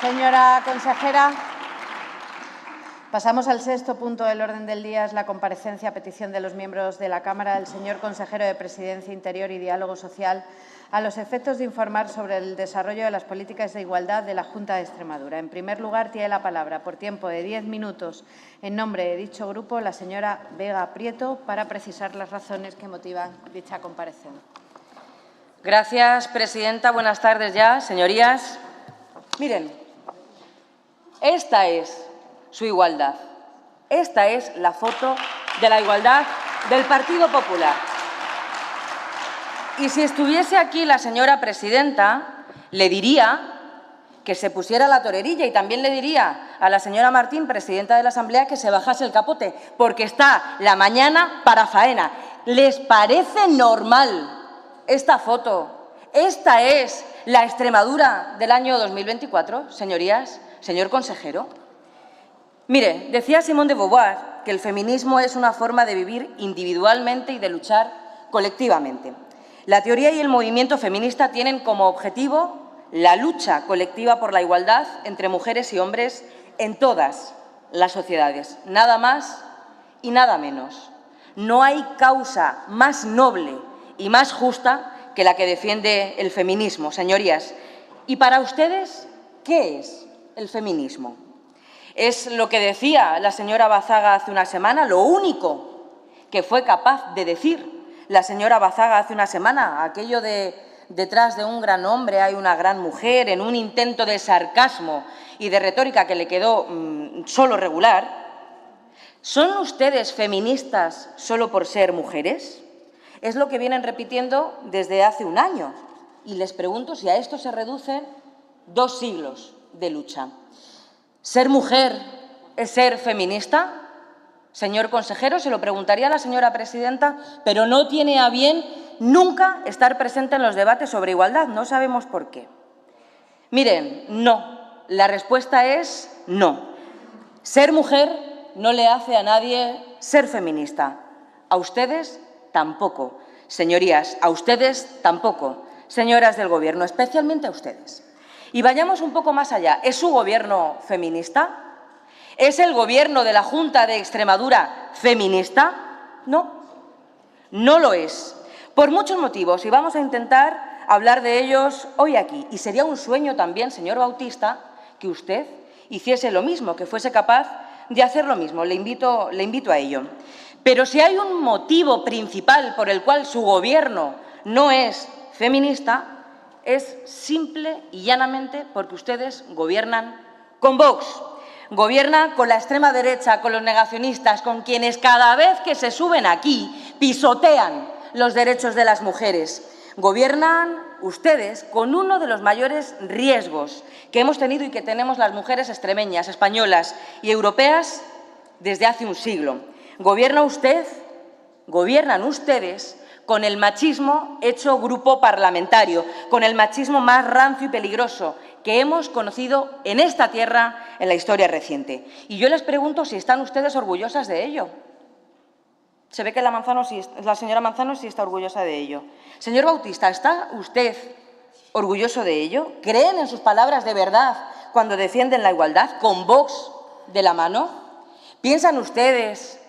Señora consejera, pasamos al sexto punto del orden del día. Es la comparecencia a petición de los miembros de la Cámara del señor consejero de Presidencia, Interior y Diálogo Social a los efectos de informar sobre el desarrollo de las políticas de igualdad de la Junta de Extremadura. En primer lugar, tiene la palabra, por tiempo de 10 minutos, en nombre de dicho grupo, la señora Vega Prieto, para precisar las razones que motivan dicha comparecencia. Gracias, presidenta. Buenas tardes ya, señorías. Miren, esta es su igualdad. Esta es la foto de la igualdad del Partido Popular. Y si estuviese aquí la señora presidenta, le diría que se pusiera la torerilla y también le diría a la señora Martín, presidenta de la Asamblea, que se bajase el capote, porque está la mañana para faena. ¿Les parece normal esta foto? ¿Esta es la Extremadura del año 2024, señorías, señor consejero? Mire, decía Simone de Beauvoir que el feminismo es una forma de vivir individualmente y de luchar colectivamente. La teoría y el movimiento feminista tienen como objetivo la lucha colectiva por la igualdad entre mujeres y hombres en todas las sociedades, nada más y nada menos. No hay causa más noble y más justa que la que defiende el feminismo, señorías. Y para ustedes, ¿qué es el feminismo? Es lo que decía la señora Bazaga hace una semana, lo único que fue capaz de decir la señora Bazaga hace una semana, aquello de detrás de un gran hombre hay una gran mujer, en un intento de sarcasmo y de retórica que le quedó solo regular. ¿Son ustedes feministas solo por ser mujeres? Es lo que vienen repitiendo desde hace un año. Y les pregunto si a esto se reducen 2 siglos de lucha. ¿Ser mujer es ser feminista? Señor consejero, se lo preguntaría a la señora presidenta, pero no tiene a bien nunca estar presente en los debates sobre igualdad. No sabemos por qué. Miren, no. La respuesta es no. Ser mujer no le hace a nadie ser feminista. A ustedes tampoco. Señorías, a ustedes tampoco. Señoras del Gobierno, especialmente a ustedes. Y vayamos un poco más allá. ¿Es su Gobierno feminista? ¿Es el Gobierno de la Junta de Extremadura feminista? No, no lo es. Por muchos motivos, y vamos a intentar hablar de ellos hoy aquí. Y sería un sueño también, señor Bautista, que usted hiciese lo mismo, que fuese capaz de hacer lo mismo. Le invito a ello. Pero si hay un motivo principal por el cual su Gobierno no es feminista, es simple y llanamente porque ustedes gobiernan con Vox. Gobierna con la extrema derecha, con los negacionistas, con quienes cada vez que se suben aquí pisotean los derechos de las mujeres. Gobiernan ustedes con uno de los mayores riesgos que hemos tenido y que tenemos las mujeres extremeñas, españolas y europeas desde hace un siglo. Gobiernan ustedes con el machismo hecho grupo parlamentario, con el machismo más rancio y peligroso que hemos conocido en esta tierra en la historia reciente. Y yo les pregunto si están ustedes orgullosas de ello. Se ve que la señora Manzano sí está orgullosa de ello. Señor Bautista, ¿está usted orgulloso de ello? ¿Creen en sus palabras de verdad cuando defienden la igualdad con Vox de la mano? ¿Piensan ustedes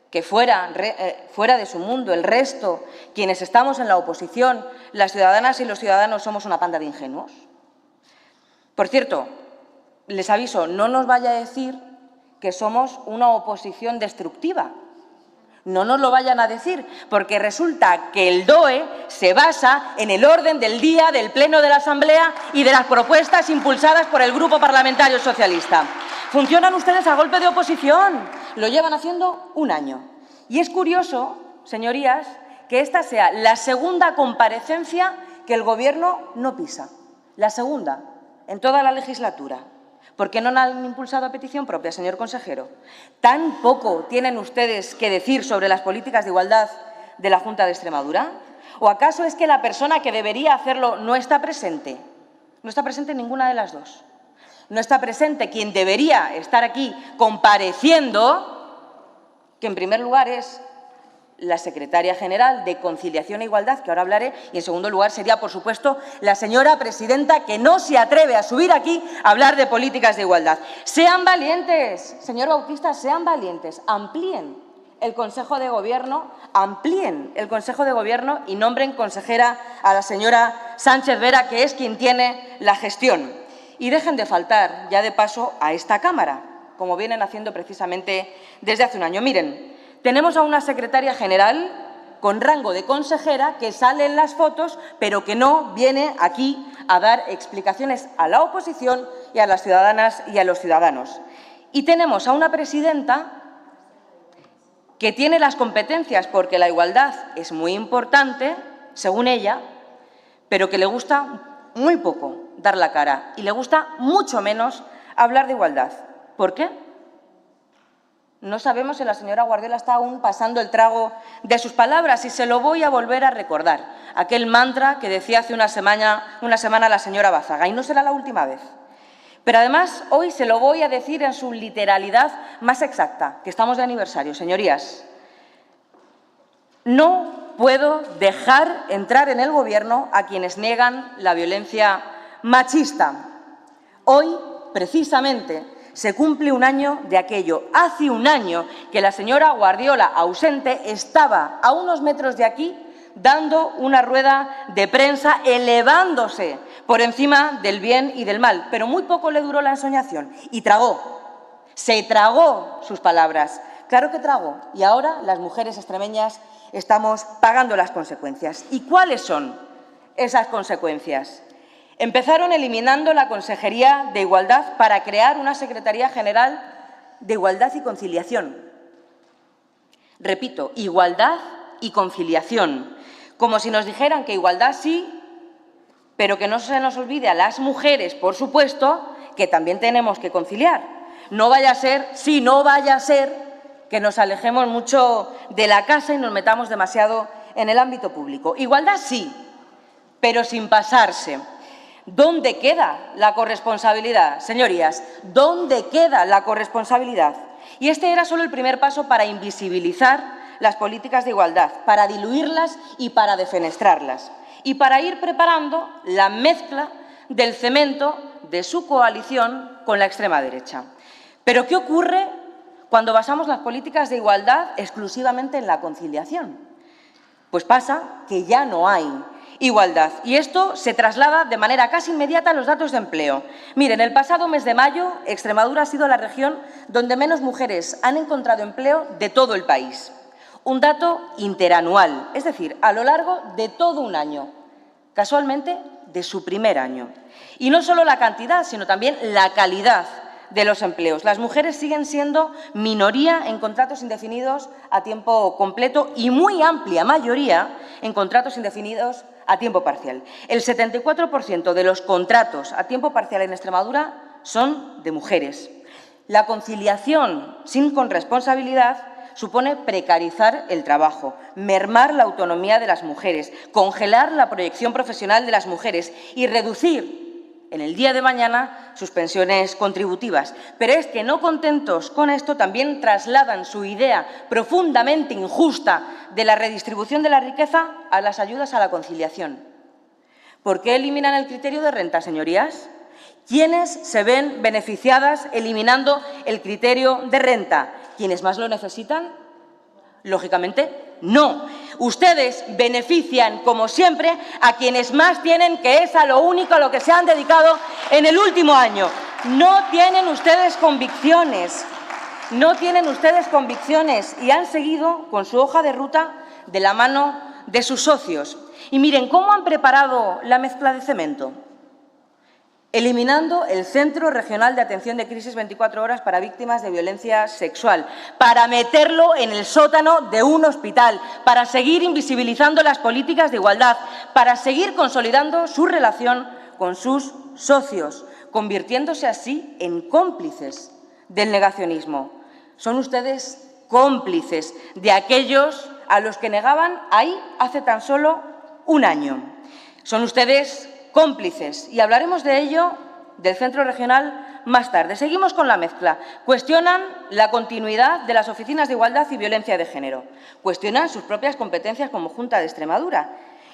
que fuera de su mundo, el resto, quienes estamos en la oposición, las ciudadanas y los ciudadanos, somos una panda de ingenuos? Por cierto, les aviso, no nos vaya a decir que somos una oposición destructiva. No nos lo vayan a decir, porque resulta que el DOE se basa en el orden del día del Pleno de la Asamblea y de las propuestas impulsadas por el Grupo Parlamentario Socialista. Funcionan ustedes a golpe de oposición. Lo llevan haciendo un año. Y es curioso, señorías, que esta sea la segunda comparecencia que el Gobierno no pisa. La segunda en toda la legislatura. ¿Por qué no la han impulsado a petición propia, señor consejero? ¿Tan poco tienen ustedes que decir sobre las políticas de igualdad de la Junta de Extremadura? ¿O acaso es que la persona que debería hacerlo no está presente? No está presente ninguna de las dos. No está presente quien debería estar aquí compareciendo, que en primer lugar es la secretaria general de Conciliación e Igualdad, que ahora hablaré, y en segundo lugar sería, por supuesto, la señora presidenta, que no se atreve a subir aquí a hablar de políticas de igualdad. Sean valientes, señor Bautista, sean valientes, amplíen el Consejo de Gobierno, y nombren consejera a la señora Sánchez Vera, que es quien tiene la gestión. Y dejen de faltar, ya de paso, a esta Cámara, como vienen haciendo precisamente desde hace un año. Miren, tenemos a una secretaria general con rango de consejera que sale en las fotos, pero que no viene aquí a dar explicaciones a la oposición y a las ciudadanas y a los ciudadanos. Y tenemos a una presidenta que tiene las competencias, porque la igualdad es muy importante, según ella, pero que le gusta muy poco dar la cara y le gusta mucho menos hablar de igualdad. ¿Por qué? No sabemos si la señora Guardiola está aún pasando el trago de sus palabras, y se lo voy a volver a recordar, aquel mantra que decía hace una semana la señora Bazaga, y no será la última vez. Pero además hoy se lo voy a decir en su literalidad más exacta, que estamos de aniversario, señorías. No puedo dejar entrar en el Gobierno a quienes niegan la violencia machista. Hoy, precisamente, se cumple un año de aquello. Hace un año que la señora Guardiola, ausente, estaba a unos metros de aquí dando una rueda de prensa, elevándose por encima del bien y del mal. Pero muy poco le duró la ensoñación y se tragó sus palabras. Claro que tragó, y ahora las mujeres extremeñas estamos pagando las consecuencias. ¿Y cuáles son esas consecuencias? Empezaron eliminando la Consejería de Igualdad para crear una Secretaría General de Igualdad y Conciliación. Repito, igualdad y conciliación. Como si nos dijeran que igualdad sí, pero que no se nos olvide a las mujeres, por supuesto, que también tenemos que conciliar. No vaya a ser que nos alejemos mucho de la casa y nos metamos demasiado en el ámbito público. Igualdad sí, pero sin pasarse. ¿Dónde queda la corresponsabilidad, señorías? ¿Dónde queda la corresponsabilidad? Y este era solo el primer paso para invisibilizar las políticas de igualdad, para diluirlas y para defenestrarlas, y para ir preparando la mezcla del cemento de su coalición con la extrema derecha. ¿Pero qué ocurre cuando basamos las políticas de igualdad exclusivamente en la conciliación? Pues pasa que ya no hay igualdad, y esto se traslada de manera casi inmediata a los datos de empleo. Miren, el pasado mes de mayo, Extremadura ha sido la región donde menos mujeres han encontrado empleo de todo el país. Un dato interanual, es decir, a lo largo de todo un año, casualmente de su primer año. Y no solo la cantidad, sino también la calidad de los empleos. Las mujeres siguen siendo minoría en contratos indefinidos a tiempo completo y muy amplia mayoría en contratos indefinidos a tiempo parcial. El 74% de los contratos a tiempo parcial en Extremadura son de mujeres. La conciliación sin corresponsabilidad supone precarizar el trabajo, mermar la autonomía de las mujeres, congelar la proyección profesional de las mujeres y reducir en el día de mañana sus pensiones contributivas. Pero es que, no contentos con esto, también trasladan su idea profundamente injusta de la redistribución de la riqueza a las ayudas a la conciliación. ¿Por qué eliminan el criterio de renta, señorías? ¿Quiénes se ven beneficiadas eliminando el criterio de renta? ¿Quienes más lo necesitan? Lógicamente, no. Ustedes benefician, como siempre, a quienes más tienen, que es a lo único a lo que se han dedicado en el último año. No tienen ustedes convicciones, y han seguido con su hoja de ruta de la mano de sus socios. Y miren cómo han preparado la mezcla de cemento. Eliminando el Centro Regional de Atención de Crisis 24 horas para víctimas de violencia sexual, para meterlo en el sótano de un hospital, para seguir invisibilizando las políticas de igualdad, para seguir consolidando su relación con sus socios, convirtiéndose así en cómplices del negacionismo. Son ustedes cómplices de aquellos a los que negaban ahí hace tan solo un año. Son ustedes cómplices, y hablaremos de ello del centro regional más tarde. Seguimos con la mezcla. Cuestionan la continuidad de las oficinas de igualdad y violencia de género. Cuestionan sus propias competencias como Junta de Extremadura.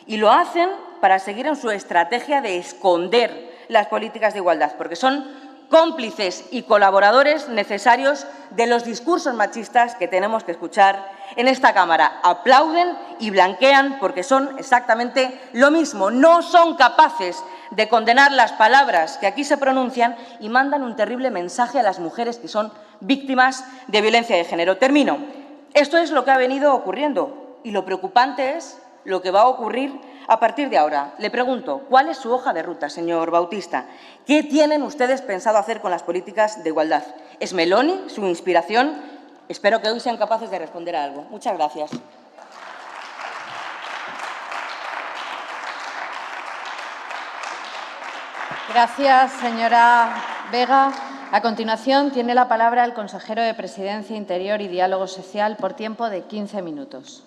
Y lo hacen para seguir en su estrategia de esconder las políticas de igualdad, porque son cómplices y colaboradores necesarios de los discursos machistas que tenemos que escuchar en esta Cámara. Aplauden y blanquean porque son exactamente lo mismo. No son capaces de condenar las palabras que aquí se pronuncian y mandan un terrible mensaje a las mujeres que son víctimas de violencia de género. Termino. Esto es lo que ha venido ocurriendo y lo preocupante es lo que va a ocurrir a partir de ahora. Le pregunto, ¿cuál es su hoja de ruta, señor Bautista? ¿Qué tienen ustedes pensado hacer con las políticas de igualdad? ¿Es Meloni su inspiración? Espero que hoy sean capaces de responder a algo. Muchas gracias. Gracias, señora Vega. A continuación, tiene la palabra el consejero de Presidencia, Interior y Diálogo Social por tiempo de 15 minutos.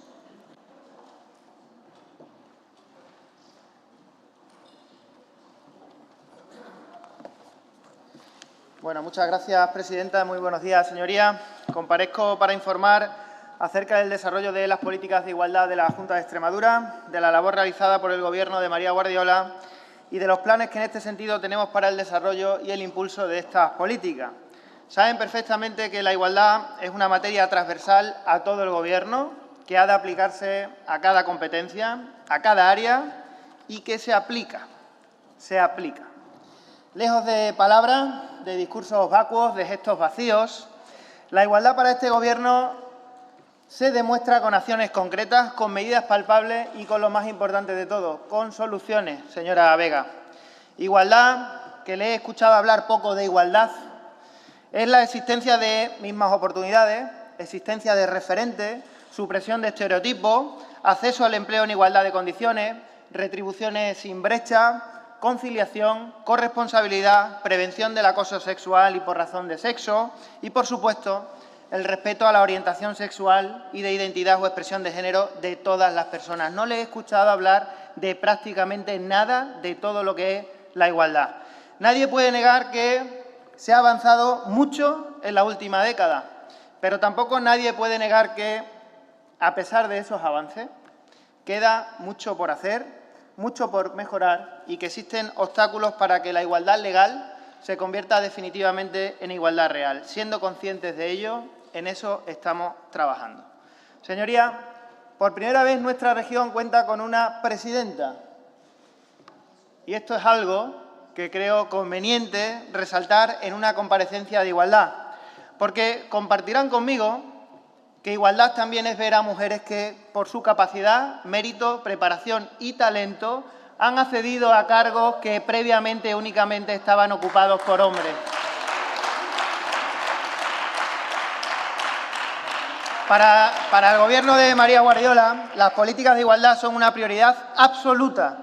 Bueno, muchas gracias, presidenta. Muy buenos días, señorías. Comparezco para informar acerca del desarrollo de las políticas de igualdad de la Junta de Extremadura, de la labor realizada por el Gobierno de María Guardiola y de los planes que en este sentido tenemos para el desarrollo y el impulso de estas políticas. Saben perfectamente que la igualdad es una materia transversal a todo el Gobierno, que ha de aplicarse a cada competencia, a cada área y que se aplica. Lejos de palabras, de discursos vacuos, de gestos vacíos, la igualdad para este Gobierno se demuestra con acciones concretas, con medidas palpables y con lo más importante de todo, con soluciones, señora Vega. Igualdad, que le he escuchado hablar poco de igualdad, es la existencia de mismas oportunidades, existencia de referentes, supresión de estereotipos, acceso al empleo en igualdad de condiciones, retribuciones sin brecha, conciliación, corresponsabilidad, prevención del acoso sexual y por razón de sexo y, por supuesto, el respeto a la orientación sexual y de identidad o expresión de género de todas las personas. No le he escuchado hablar de prácticamente nada de todo lo que es la igualdad. Nadie puede negar que se ha avanzado mucho en la última década, pero tampoco nadie puede negar que, a pesar de esos avances, queda mucho por hacer, mucho por mejorar y que existen obstáculos para que la igualdad legal se convierta definitivamente en igualdad real. Siendo conscientes de ello, en eso estamos trabajando. Señoría, por primera vez nuestra región cuenta con una presidenta. Y esto es algo que creo conveniente resaltar en una comparecencia de igualdad, porque compartirán conmigo que igualdad también es ver a mujeres que, por su capacidad, mérito, preparación y talento, han accedido a cargos que previamente únicamente estaban ocupados por hombres. Para el Gobierno de María Guardiola, las políticas de igualdad son una prioridad absoluta.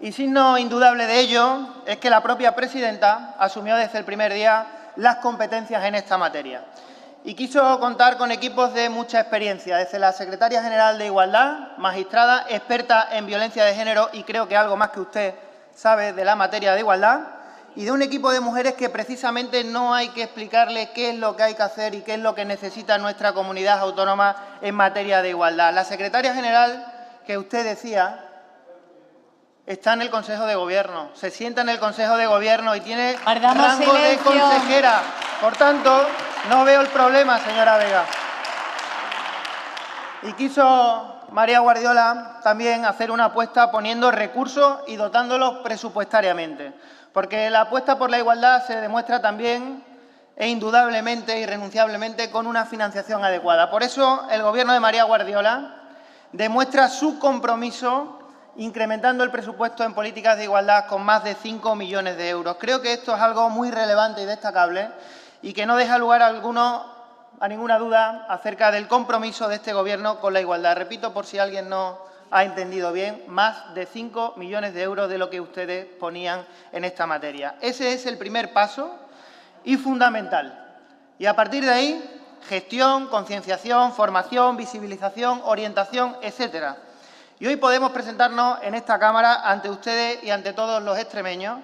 Y signo indudable de ello es que la propia presidenta asumió desde el primer día las competencias en esta materia. Y quiso contar con equipos de mucha experiencia, desde la Secretaria General de Igualdad, magistrada, experta en violencia de género y creo que algo más que usted sabe de la materia de igualdad, y de un equipo de mujeres que precisamente no hay que explicarle qué es lo que hay que hacer y qué es lo que necesita nuestra comunidad autónoma en materia de igualdad. La Secretaria General que usted decía está en el Consejo de Gobierno, se sienta en el Consejo de Gobierno y tiene rango de consejera. Por tanto, no veo el problema, señora Vega. Y quiso María Guardiola también hacer una apuesta poniendo recursos y dotándolos presupuestariamente, porque la apuesta por la igualdad se demuestra también e indudablemente, irrenunciablemente, con una financiación adecuada. Por eso, el Gobierno de María Guardiola demuestra su compromiso incrementando el presupuesto en políticas de igualdad con más de 5 millones de euros. Creo que esto es algo muy relevante y destacable y que no deja lugar a ninguna duda acerca del compromiso de este Gobierno con la igualdad. Repito, por si alguien no ha entendido bien, más de 5 millones de euros de lo que ustedes ponían en esta materia. Ese es el primer paso y fundamental. Y a partir de ahí, gestión, concienciación, formación, visibilización, orientación, etcétera. Y hoy podemos presentarnos en esta Cámara ante ustedes y ante todos los extremeños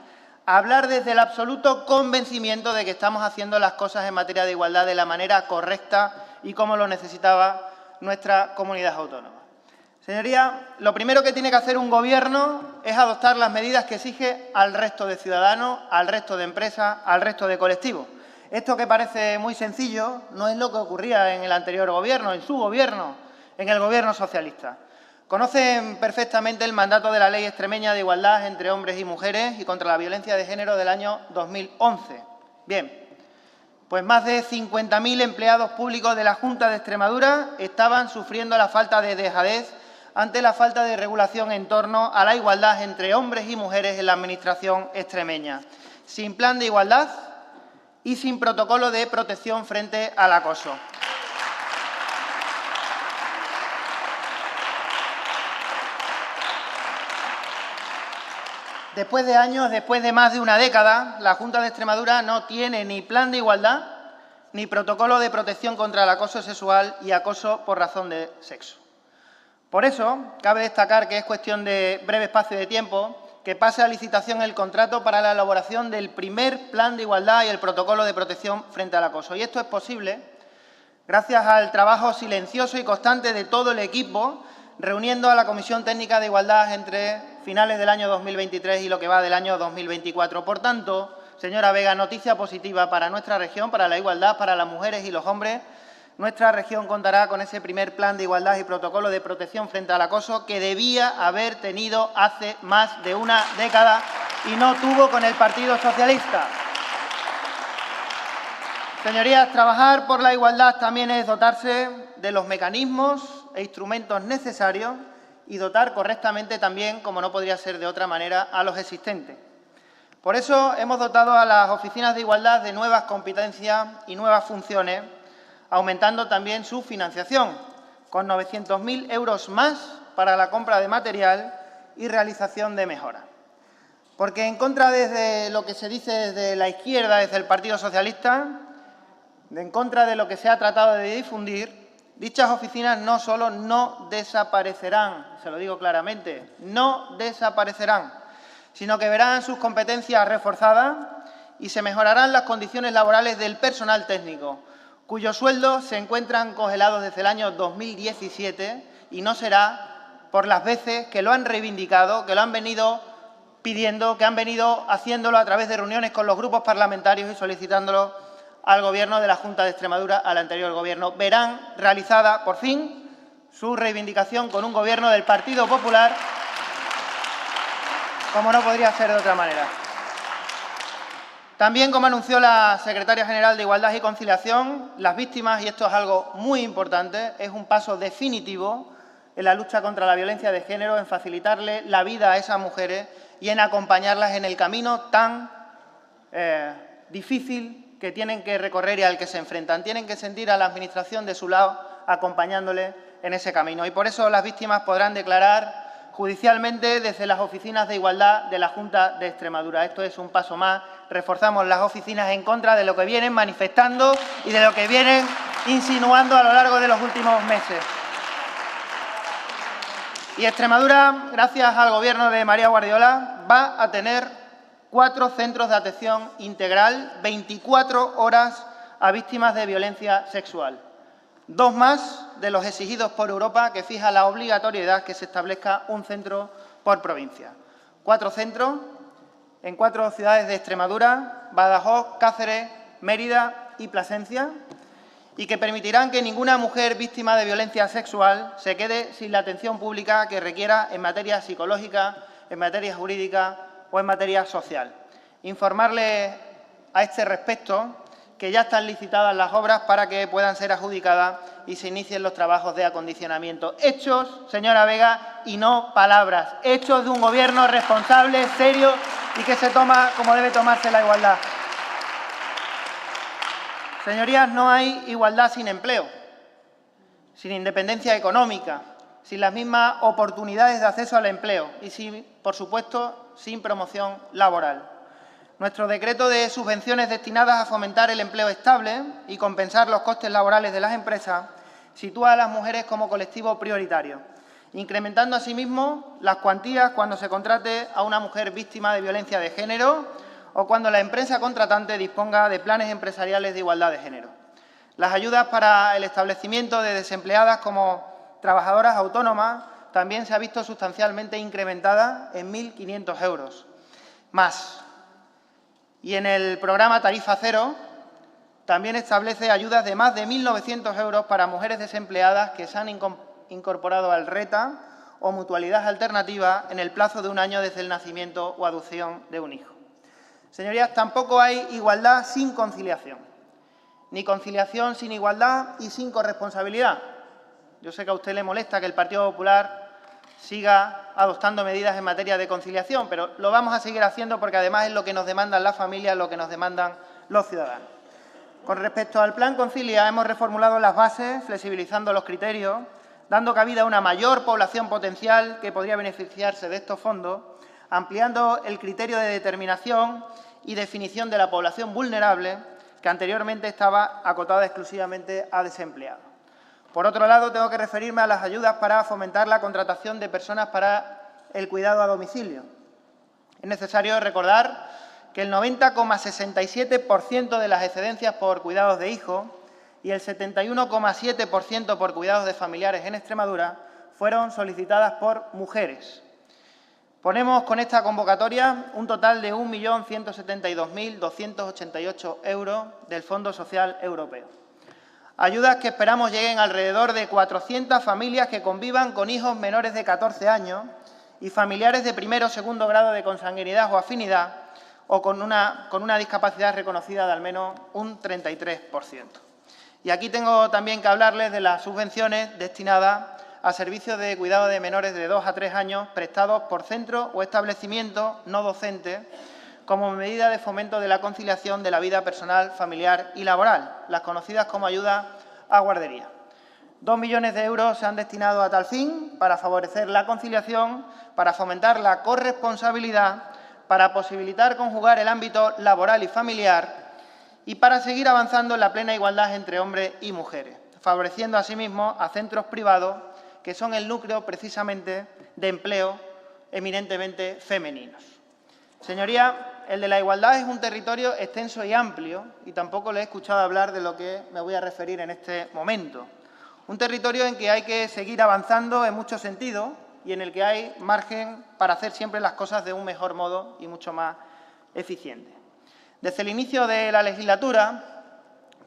hablar desde el absoluto convencimiento de que estamos haciendo las cosas en materia de igualdad de la manera correcta y como lo necesitaba nuestra comunidad autónoma. Señorías, lo primero que tiene que hacer un Gobierno es adoptar las medidas que exige al resto de ciudadanos, al resto de empresas, al resto de colectivos. Esto que parece muy sencillo no es lo que ocurría en el anterior Gobierno, en su Gobierno, en el Gobierno socialista. Conocen perfectamente el mandato de la Ley Extremeña de Igualdad entre Hombres y Mujeres y contra la Violencia de Género del año 2011. Bien, pues más de 50.000 empleados públicos de la Junta de Extremadura estaban sufriendo la falta de dejadez ante la falta de regulación en torno a la igualdad entre hombres y mujeres en la Administración extremeña, sin plan de igualdad y sin protocolo de protección frente al acoso. Después de años, después de más de una década, la Junta de Extremadura no tiene ni plan de igualdad ni protocolo de protección contra el acoso sexual y acoso por razón de sexo. Por eso, cabe destacar que es cuestión de breve espacio de tiempo que pase a licitación el contrato para la elaboración del primer plan de igualdad y el protocolo de protección frente al acoso. Y esto es posible gracias al trabajo silencioso y constante de todo el equipo, reuniendo a la Comisión Técnica de Igualdad entre finales del año 2023 y lo que va del año 2024. Por tanto, señora Vega, noticia positiva para nuestra región, para la igualdad, para las mujeres y los hombres. Nuestra región contará con ese primer plan de igualdad y protocolo de protección frente al acoso que debía haber tenido hace más de una década y no tuvo con el Partido Socialista. Señorías, trabajar por la igualdad también es dotarse de los mecanismos e instrumentos necesarios y dotar correctamente también, como no podría ser de otra manera, a los existentes. Por eso hemos dotado a las oficinas de igualdad de nuevas competencias y nuevas funciones, aumentando también su financiación, con 900.000 euros más para la compra de material y realización de mejoras. Porque en contra de lo que se dice desde la izquierda, desde el Partido Socialista, en contra de lo que se ha tratado de difundir, dichas oficinas no solo no desaparecerán, se lo digo claramente, no desaparecerán, sino que verán sus competencias reforzadas y se mejorarán las condiciones laborales del personal técnico, cuyos sueldos se encuentran congelados desde el año 2017 y no será por las veces que lo han reivindicado, que lo han venido pidiendo, que han venido haciéndolo a través de reuniones con los grupos parlamentarios y solicitándolo al Gobierno de la Junta de Extremadura, al anterior Gobierno. Verán realizada, por fin, su reivindicación con un Gobierno del Partido Popular, como no podría ser de otra manera. También, como anunció la Secretaria General de Igualdad y Conciliación, las víctimas, y esto es algo muy importante, es un paso definitivo en la lucha contra la violencia de género, en facilitarle la vida a esas mujeres y en acompañarlas en el camino tan difícil que tienen que recorrer y al que se enfrentan. Tienen que sentir a la Administración de su lado acompañándoles en ese camino. Y por eso las víctimas podrán declarar judicialmente desde las oficinas de igualdad de la Junta de Extremadura. Esto es un paso más. Reforzamos las oficinas en contra de lo que vienen manifestando y de lo que vienen insinuando a lo largo de los últimos meses. Y Extremadura, gracias al Gobierno de María Guardiola, va a tener 4 centros de atención integral, 24 horas a víctimas de violencia sexual. 2 más de los exigidos por Europa, que fija la obligatoriedad que se establezca un centro por provincia. 4 centros en 4 ciudades de Extremadura: Badajoz, Cáceres, Mérida y Plasencia, y que permitirán que ninguna mujer víctima de violencia sexual se quede sin la atención pública que requiera en materia psicológica, en materia jurídica o en materia social. Informarle a este respecto que ya están licitadas las obras para que puedan ser adjudicadas y se inicien los trabajos de acondicionamiento. Hechos, señora Vega, y no palabras. Hechos de un Gobierno responsable, serio y que se toma como debe tomarse la igualdad. Señorías, no hay igualdad sin empleo, sin independencia económica, sin las mismas oportunidades de acceso al empleo y, sin, por supuesto, sin promoción laboral. Nuestro decreto de subvenciones destinadas a fomentar el empleo estable y compensar los costes laborales de las empresas sitúa a las mujeres como colectivo prioritario, incrementando asimismo las cuantías cuando se contrate a una mujer víctima de violencia de género o cuando la empresa contratante disponga de planes empresariales de igualdad de género. Las ayudas para el establecimiento de desempleadas como trabajadoras autónomas también se ha visto sustancialmente incrementada en 1.500 euros más. Y en el programa Tarifa Cero también establece ayudas de más de 1.900 euros para mujeres desempleadas que se han incorporado al RETA o mutualidad alternativa en el plazo de un año desde el nacimiento o adopción de un hijo. Señorías, tampoco hay igualdad sin conciliación, ni conciliación sin igualdad y sin corresponsabilidad. Yo sé que a usted le molesta que el Partido Popular siga adoptando medidas en materia de conciliación, pero lo vamos a seguir haciendo porque además es lo que nos demandan las familias, lo que nos demandan los ciudadanos. Con respecto al Plan Concilia, hemos reformulado las bases, flexibilizando los criterios, dando cabida a una mayor población potencial que podría beneficiarse de estos fondos, ampliando el criterio de determinación y definición de la población vulnerable, que anteriormente estaba acotada exclusivamente a desempleados. Por otro lado, tengo que referirme a las ayudas para fomentar la contratación de personas para el cuidado a domicilio. Es necesario recordar que el 90,67% de las excedencias por cuidados de hijos y el 71,7% por cuidados de familiares en Extremadura fueron solicitadas por mujeres. Ponemos con esta convocatoria un total de 1.172.288 euros del Fondo Social Europeo. Ayudas que esperamos lleguen alrededor de 400 familias que convivan con hijos menores de 14 años y familiares de primero o segundo grado de consanguinidad o afinidad o con una discapacidad reconocida de al menos un 33%. Y aquí tengo también que hablarles de las subvenciones destinadas a servicios de cuidado de menores de 2 a 3 años prestados por centro o establecimiento no docente como medida de fomento de la conciliación de la vida personal, familiar y laboral, las conocidas como ayudas a guardería. 2 millones de euros se han destinado a tal fin para favorecer la conciliación, para fomentar la corresponsabilidad, para posibilitar conjugar el ámbito laboral y familiar y para seguir avanzando en la plena igualdad entre hombres y mujeres, favoreciendo asimismo a centros privados que son el núcleo precisamente de empleo eminentemente femeninos. Señoría, el de la igualdad es un territorio extenso y amplio y tampoco le he escuchado hablar de lo que me voy a referir en este momento. Un territorio en que hay que seguir avanzando en muchos sentidos y en el que hay margen para hacer siempre las cosas de un mejor modo y mucho más eficiente. Desde el inicio de la legislatura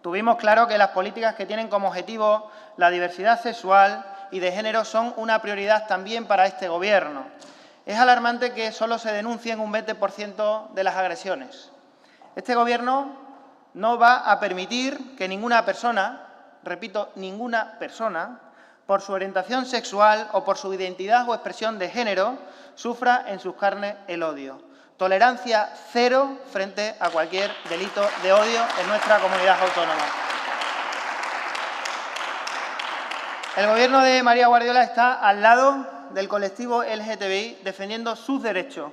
tuvimos claro que las políticas que tienen como objetivo la diversidad sexual y de género son una prioridad también para este Gobierno. Es alarmante que solo se denuncien un 20% de las agresiones. Este Gobierno no va a permitir que ninguna persona, repito, ninguna persona, por su orientación sexual o por su identidad o expresión de género, sufra en sus carnes el odio. Tolerancia cero frente a cualquier delito de odio en nuestra comunidad autónoma. El Gobierno de María Guardiola está al lado del colectivo LGTBI defendiendo sus derechos.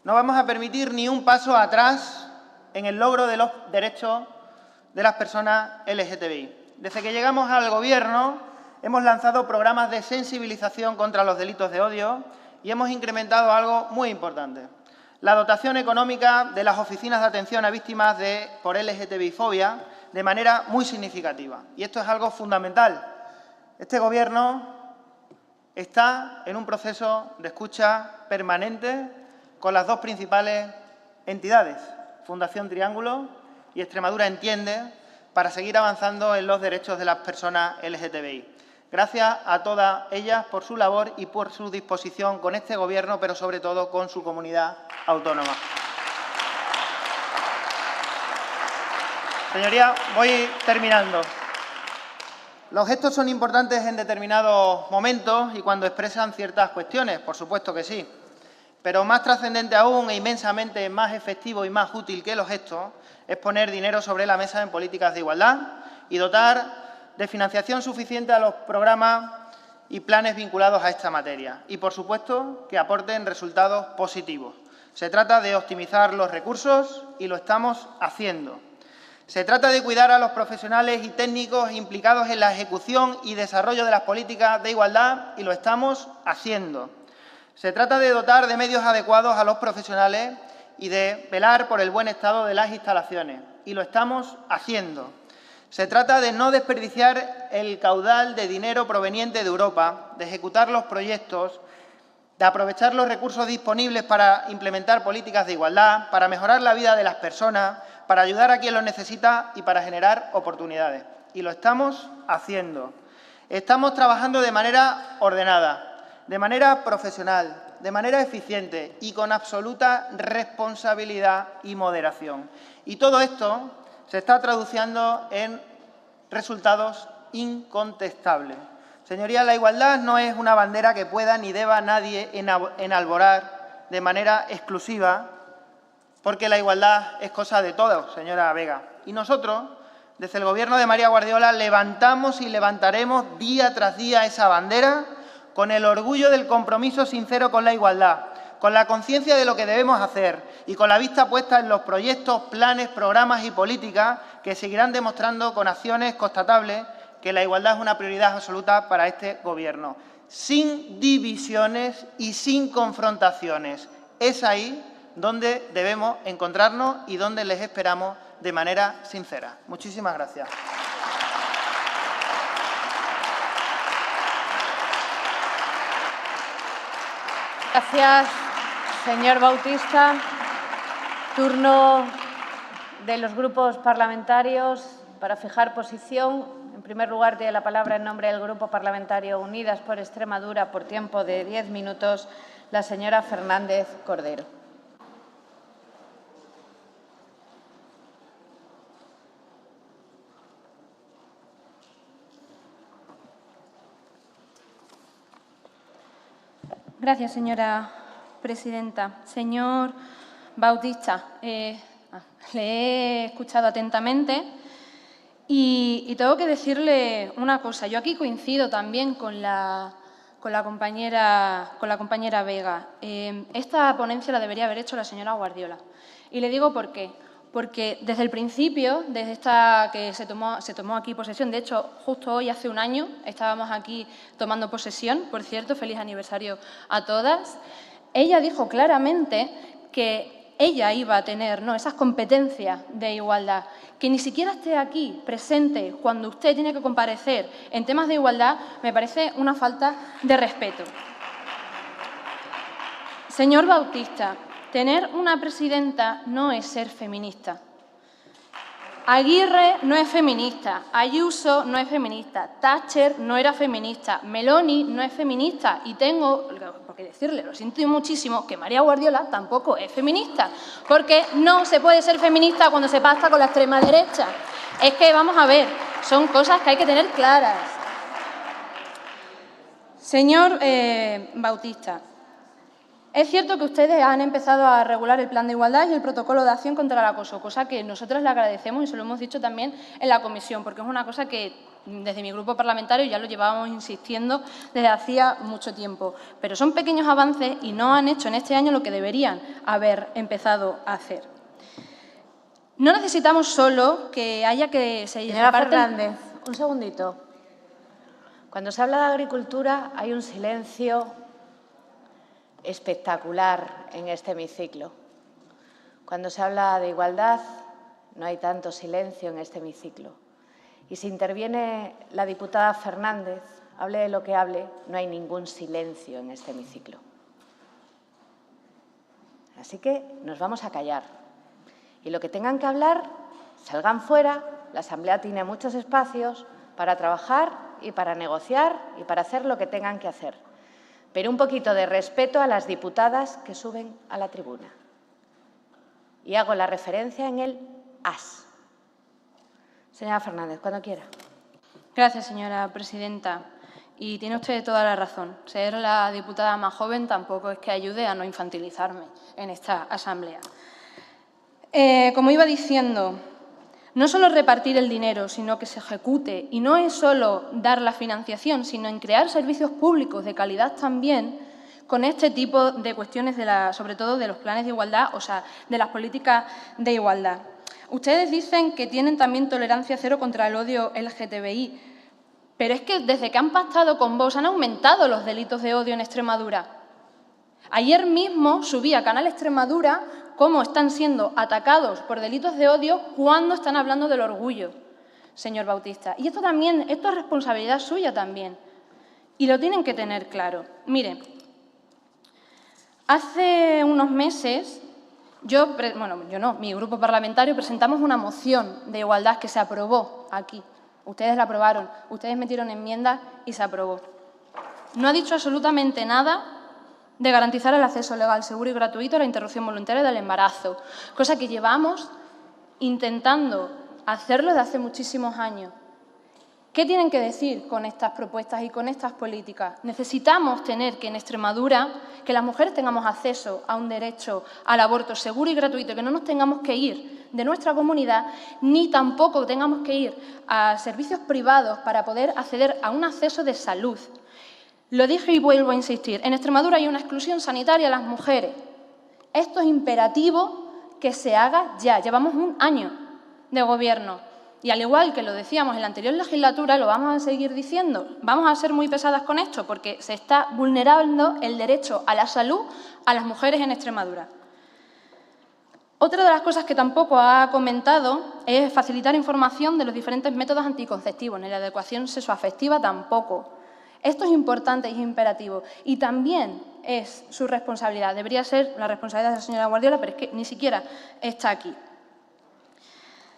No vamos a permitir ni un paso atrás en el logro de los derechos de las personas LGTBI. Desde que llegamos al Gobierno hemos lanzado programas de sensibilización contra los delitos de odio y hemos incrementado algo muy importante: la dotación económica de las oficinas de atención a víctimas por LGTBI-fobia de manera muy significativa. Y esto es algo fundamental. Este Gobierno está en un proceso de escucha permanente con las dos principales entidades, Fundación Triángulo y Extremadura Entiende, para seguir avanzando en los derechos de las personas LGTBI. Gracias a todas ellas por su labor y por su disposición con este Gobierno, pero sobre todo con su comunidad autónoma. Señoría, voy terminando. Los gestos son importantes en determinados momentos y cuando expresan ciertas cuestiones, por supuesto que sí. Pero más trascendente aún e inmensamente más efectivo y más útil que los gestos es poner dinero sobre la mesa en políticas de igualdad y dotar de financiación suficiente a los programas y planes vinculados a esta materia. Y, por supuesto, que aporten resultados positivos. Se trata de optimizar los recursos y lo estamos haciendo. Se trata de cuidar a los profesionales y técnicos implicados en la ejecución y desarrollo de las políticas de igualdad y lo estamos haciendo. Se trata de dotar de medios adecuados a los profesionales y de velar por el buen estado de las instalaciones. Y lo estamos haciendo. Se trata de no desperdiciar el caudal de dinero proveniente de Europa, de ejecutar los proyectos, de aprovechar los recursos disponibles para implementar políticas de igualdad, para mejorar la vida de las personas, para ayudar a quien lo necesita y para generar oportunidades. Y lo estamos haciendo. Estamos trabajando de manera ordenada, de manera profesional, de manera eficiente y con absoluta responsabilidad y moderación. Y todo esto se está traduciendo en resultados incontestables. Señorías, la igualdad no es una bandera que pueda ni deba nadie enalborar de manera exclusiva, porque la igualdad es cosa de todos, señora Vega. Y nosotros, desde el Gobierno de María Guardiola, levantamos y levantaremos día tras día esa bandera con el orgullo del compromiso sincero con la igualdad, con la conciencia de lo que debemos hacer y con la vista puesta en los proyectos, planes, programas y políticas que seguirán demostrando con acciones constatables que la igualdad es una prioridad absoluta para este Gobierno, sin divisiones y sin confrontaciones. Es ahí donde debemos encontrarnos y donde les esperamos de manera sincera. Muchísimas gracias. Gracias, señor Bautista. Turno de los grupos parlamentarios para fijar posición. En primer lugar, tiene la palabra en nombre del Grupo Parlamentario Unidas por Extremadura, por tiempo de 10 minutos, la señora Fernández Cordero. Gracias, señora presidenta. Señor Bautista, le he escuchado atentamente y tengo que decirle una cosa. Yo aquí coincido también con la compañera Vega. Esta ponencia la debería haber hecho la señora Guardiola. Y le digo por qué. Porque desde el principio, desde esta que se tomó aquí posesión, de hecho, justo hoy, hace un año, estábamos aquí tomando posesión, por cierto, feliz aniversario a todas, ella dijo claramente que ella iba a tener esas competencias de igualdad. Que ni siquiera esté aquí presente cuando usted tiene que comparecer en temas de igualdad me parece una falta de respeto. Señor Bautista, tener una presidenta no es ser feminista. Aguirre no es feminista, Ayuso no es feminista, Thatcher no era feminista, Meloni no es feminista y tengo que decirle, lo siento muchísimo, que María Guardiola tampoco es feminista, porque no se puede ser feminista cuando se pacta con la extrema derecha. Es que, vamos a ver, son cosas que hay que tener claras. Señor Bautista, es cierto que ustedes han empezado a regular el plan de igualdad y el protocolo de acción contra el acoso, cosa que nosotros le agradecemos y se lo hemos dicho también en la comisión, porque es una cosa que desde mi grupo parlamentario ya lo llevábamos insistiendo desde hacía mucho tiempo. Pero son pequeños avances y no han hecho en este año lo que deberían haber empezado a hacer. No necesitamos solo que haya que... Señora Fernández, un segundito. Cuando se habla de agricultura hay un silencio espectacular en este hemiciclo. Cuando se habla de igualdad no hay tanto silencio en este hemiciclo. Y si interviene la diputada Fernández, hable de lo que hable, no hay ningún silencio en este hemiciclo. Así que nos vamos a callar. Y lo que tengan que hablar, salgan fuera. La Asamblea tiene muchos espacios para trabajar y para negociar y para hacer lo que tengan que hacer. Pero un poquito de respeto a las diputadas que suben a la tribuna. Y hago la referencia en el as. Señora Fernández, cuando quiera. Gracias, señora presidenta. Y tiene usted toda la razón. Ser la diputada más joven tampoco es que ayude a no infantilizarme en esta asamblea. Como iba diciendo, no solo repartir el dinero, sino que se ejecute. Y no es solo dar la financiación, sino en crear servicios públicos de calidad también con este tipo de cuestiones, sobre todo de los planes de igualdad, o sea, de las políticas de igualdad. Ustedes dicen que tienen también tolerancia cero contra el odio LGTBI, pero es que desde que han pactado con Vox han aumentado los delitos de odio en Extremadura. Ayer mismo subí a Canal Extremadura cómo están siendo atacados por delitos de odio cuando están hablando del orgullo, señor Bautista. Y esto es responsabilidad suya también. Y lo tienen que tener claro. Mire, hace unos meses, mi grupo parlamentario presentamos una moción de igualdad que se aprobó aquí. Ustedes la aprobaron, ustedes metieron enmiendas y se aprobó. No ha dicho absolutamente nada de garantizar el acceso legal, seguro y gratuito a la interrupción voluntaria del embarazo, cosa que llevamos intentando hacerlo desde hace muchísimos años. ¿Qué tienen que decir con estas propuestas y con estas políticas? Necesitamos tener que en Extremadura, que las mujeres tengamos acceso a un derecho al aborto seguro y gratuito, que no nos tengamos que ir de nuestra comunidad, ni tampoco tengamos que ir a servicios privados para poder acceder a un acceso de salud. Lo dije y vuelvo a insistir, en Extremadura hay una exclusión sanitaria a las mujeres. Esto es imperativo que se haga ya. Llevamos un año de gobierno. Y al igual que lo decíamos en la anterior legislatura, lo vamos a seguir diciendo. Vamos a ser muy pesadas con esto porque se está vulnerando el derecho a la salud a las mujeres en Extremadura. Otra de las cosas que tampoco ha comentado es facilitar información de los diferentes métodos anticonceptivos. En la adecuación sexoafectiva tampoco. Esto es importante y es imperativo. Y también es su responsabilidad. Debería ser la responsabilidad de la señora Guardiola, pero es que ni siquiera está aquí.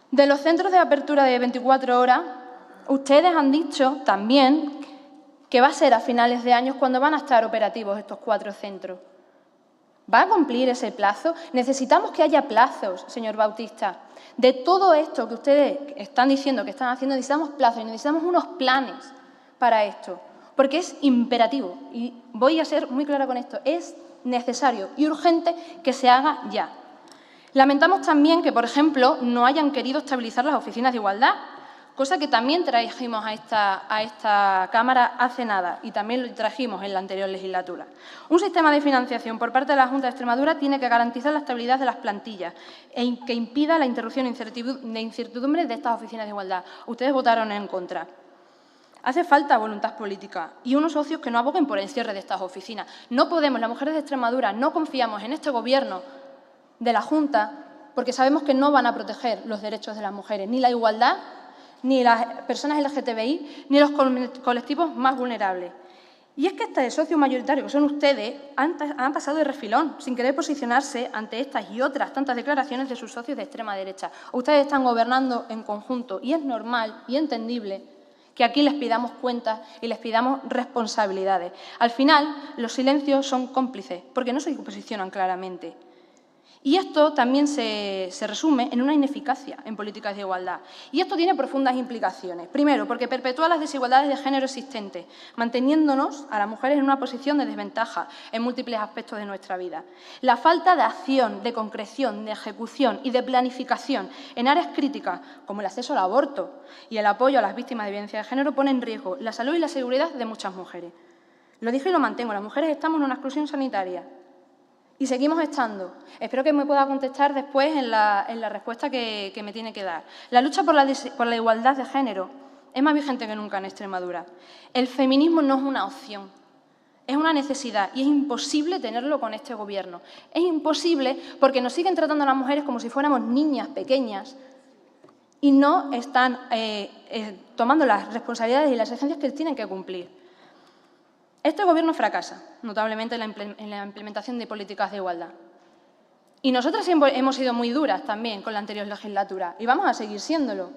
De los centros de apertura de 24 horas, ustedes han dicho también que va a ser a finales de año cuando van a estar operativos estos 4 centros. ¿Va a cumplir ese plazo? Necesitamos que haya plazos, señor Bautista. De todo esto que ustedes están diciendo que están haciendo, necesitamos plazos y necesitamos unos planes para esto, porque es imperativo. Y voy a ser muy clara con esto, es necesario y urgente que se haga ya. Lamentamos también que, por ejemplo, no hayan querido estabilizar las oficinas de igualdad, cosa que también trajimos a esta Cámara hace nada y también lo trajimos en la anterior legislatura. Un sistema de financiación por parte de la Junta de Extremadura tiene que garantizar la estabilidad de las plantillas e que impida la interrupción de incertidumbre de estas oficinas de igualdad. Ustedes votaron en contra. Hace falta voluntad política y unos socios que no aboguen por el cierre de estas oficinas. No podemos, las mujeres de Extremadura, no confiamos en este Gobierno de la Junta, porque sabemos que no van a proteger los derechos de las mujeres, ni la igualdad, ni las personas LGTBI, ni los colectivos más vulnerables. Y es que este socio mayoritario, que son ustedes, han pasado de refilón, sin querer posicionarse ante estas y otras tantas declaraciones de sus socios de extrema derecha. Ustedes están gobernando en conjunto y es normal y entendible que aquí les pidamos cuentas y les pidamos responsabilidades. Al final, los silencios son cómplices, porque no se posicionan claramente. Y esto también se resume en una ineficacia en políticas de igualdad. Y esto tiene profundas implicaciones. Primero, porque perpetúa las desigualdades de género existentes, manteniéndonos a las mujeres en una posición de desventaja en múltiples aspectos de nuestra vida. La falta de acción, de concreción, de ejecución y de planificación en áreas críticas, como el acceso al aborto y el apoyo a las víctimas de violencia de género, pone en riesgo la salud y la seguridad de muchas mujeres. Lo dije y lo mantengo, las mujeres estamos en una exclusión sanitaria. Y seguimos estando. Espero que me pueda contestar después en la respuesta que me tiene que dar. La lucha por la igualdad de género es más vigente que nunca en Extremadura. El feminismo no es una opción, es una necesidad y es imposible tenerlo con este Gobierno. Es imposible porque nos siguen tratando a las mujeres como si fuéramos niñas pequeñas y no están tomando las responsabilidades y las exigencias que tienen que cumplir. Este Gobierno fracasa, notablemente, en la implementación de políticas de igualdad. Y nosotras hemos sido muy duras también con la anterior legislatura y vamos a seguir siéndolo.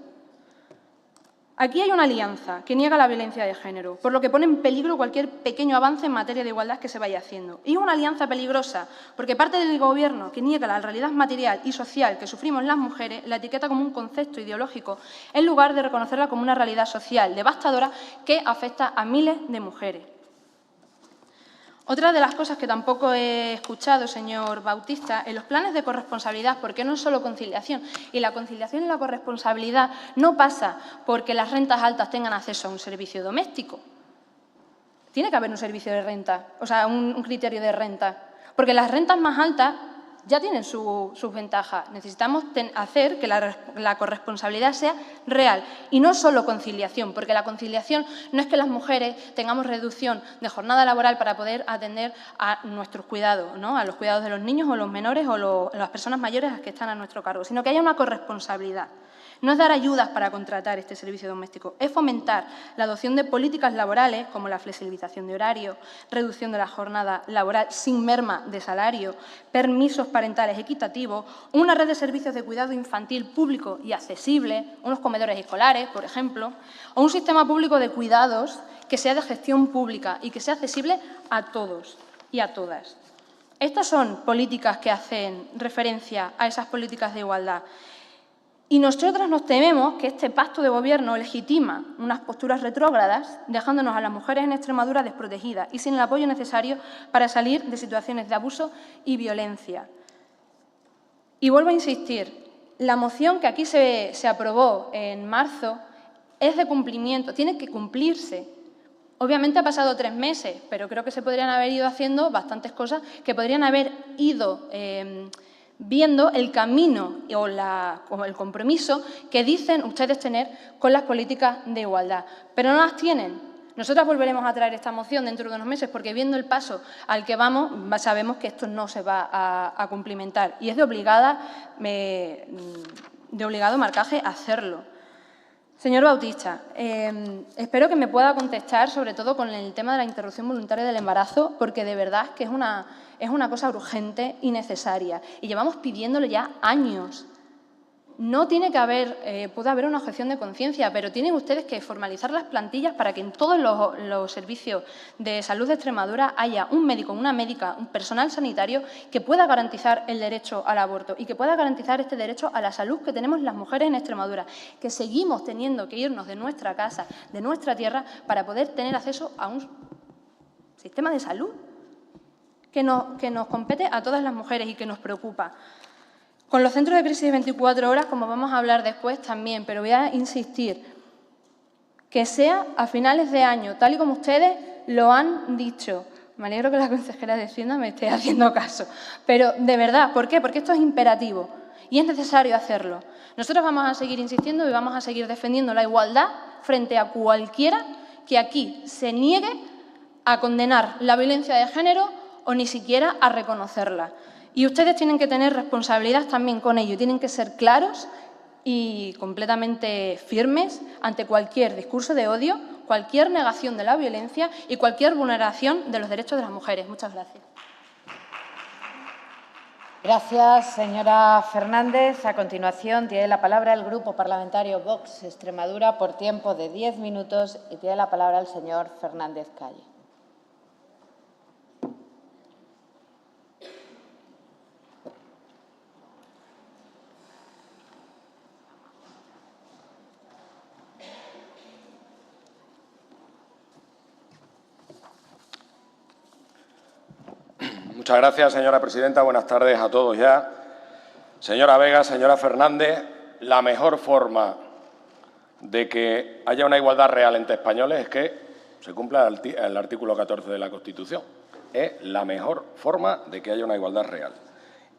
Aquí hay una alianza que niega la violencia de género, por lo que pone en peligro cualquier pequeño avance en materia de igualdad que se vaya haciendo. Y es una alianza peligrosa porque parte del Gobierno que niega la realidad material y social que sufrimos las mujeres la etiqueta como un concepto ideológico en lugar de reconocerla como una realidad social devastadora que afecta a miles de mujeres. Otra de las cosas que tampoco he escuchado, señor Bautista, en los planes de corresponsabilidad, porque no es solo conciliación, y la conciliación y la corresponsabilidad no pasa porque las rentas altas tengan acceso a un servicio doméstico. Tiene que haber un servicio de renta, o sea, un criterio de renta, porque las rentas más altas ya tienen sus ventajas. Necesitamos hacer que la corresponsabilidad sea real y no solo conciliación, porque la conciliación no es que las mujeres tengamos reducción de jornada laboral para poder atender a nuestros cuidados, ¿no?, a los cuidados de los niños o los menores o las personas mayores que están a nuestro cargo, sino que haya una corresponsabilidad. No es dar ayudas para contratar este servicio doméstico, es fomentar la adopción de políticas laborales como la flexibilización de horario, reducción de la jornada laboral sin merma de salario, permisos parentales equitativos, una red de servicios de cuidado infantil público y accesible, unos comedores escolares, por ejemplo, o un sistema público de cuidados que sea de gestión pública y que sea accesible a todos y a todas. Estas son políticas que hacen referencia a esas políticas de igualdad. Y nosotras nos tememos que este pacto de gobierno legitima unas posturas retrógradas, dejándonos a las mujeres en Extremadura desprotegidas y sin el apoyo necesario para salir de situaciones de abuso y violencia. Y vuelvo a insistir, la moción que aquí se aprobó en marzo es de cumplimiento, tiene que cumplirse. Obviamente ha pasado 3 meses, pero creo que se podrían haber ido haciendo bastantes cosas que podrían haber ido viendo el camino o el compromiso que dicen ustedes tener con las políticas de igualdad, pero no las tienen. Nosotras volveremos a traer esta moción dentro de unos meses porque viendo el paso al que vamos sabemos que esto no se va a cumplimentar y es de obligado marcaje hacerlo. Señor Bautista, espero que me pueda contestar, sobre todo con el tema de la interrupción voluntaria del embarazo, porque de verdad que es una cosa urgente y necesaria. Y llevamos pidiéndolo ya años. No tiene que haber, puede haber una objeción de conciencia, pero tienen ustedes que formalizar las plantillas para que en todos los servicios de salud de Extremadura haya un médico, una médica, un personal sanitario que pueda garantizar el derecho al aborto y que pueda garantizar este derecho a la salud que tenemos las mujeres en Extremadura, que seguimos teniendo que irnos de nuestra casa, de nuestra tierra, para poder tener acceso a un sistema de salud que nos compete a todas las mujeres y que nos preocupa. Con los centros de crisis de 24 horas, como vamos a hablar después también, pero voy a insistir, que sea a finales de año, tal y como ustedes lo han dicho. Me alegro que la consejera de Hacienda me esté haciendo caso, pero de verdad, ¿por qué? Porque esto es imperativo y es necesario hacerlo. Nosotros vamos a seguir insistiendo y vamos a seguir defendiendo la igualdad frente a cualquiera que aquí se niegue a condenar la violencia de género o ni siquiera a reconocerla. Y ustedes tienen que tener responsabilidad también con ello, tienen que ser claros y completamente firmes ante cualquier discurso de odio, cualquier negación de la violencia y cualquier vulneración de los derechos de las mujeres. Muchas gracias. Gracias, señora Fernández. A continuación, tiene la palabra el Grupo Parlamentario Vox Extremadura por tiempo de 10 minutos y tiene la palabra el señor Fernández Calle. Muchas gracias, señora presidenta. Buenas tardes a todos ya. Señora Vega, señora Fernández, la mejor forma de que haya una igualdad real entre españoles es que se cumpla el artículo 14 de la Constitución. Es la mejor forma de que haya una igualdad real.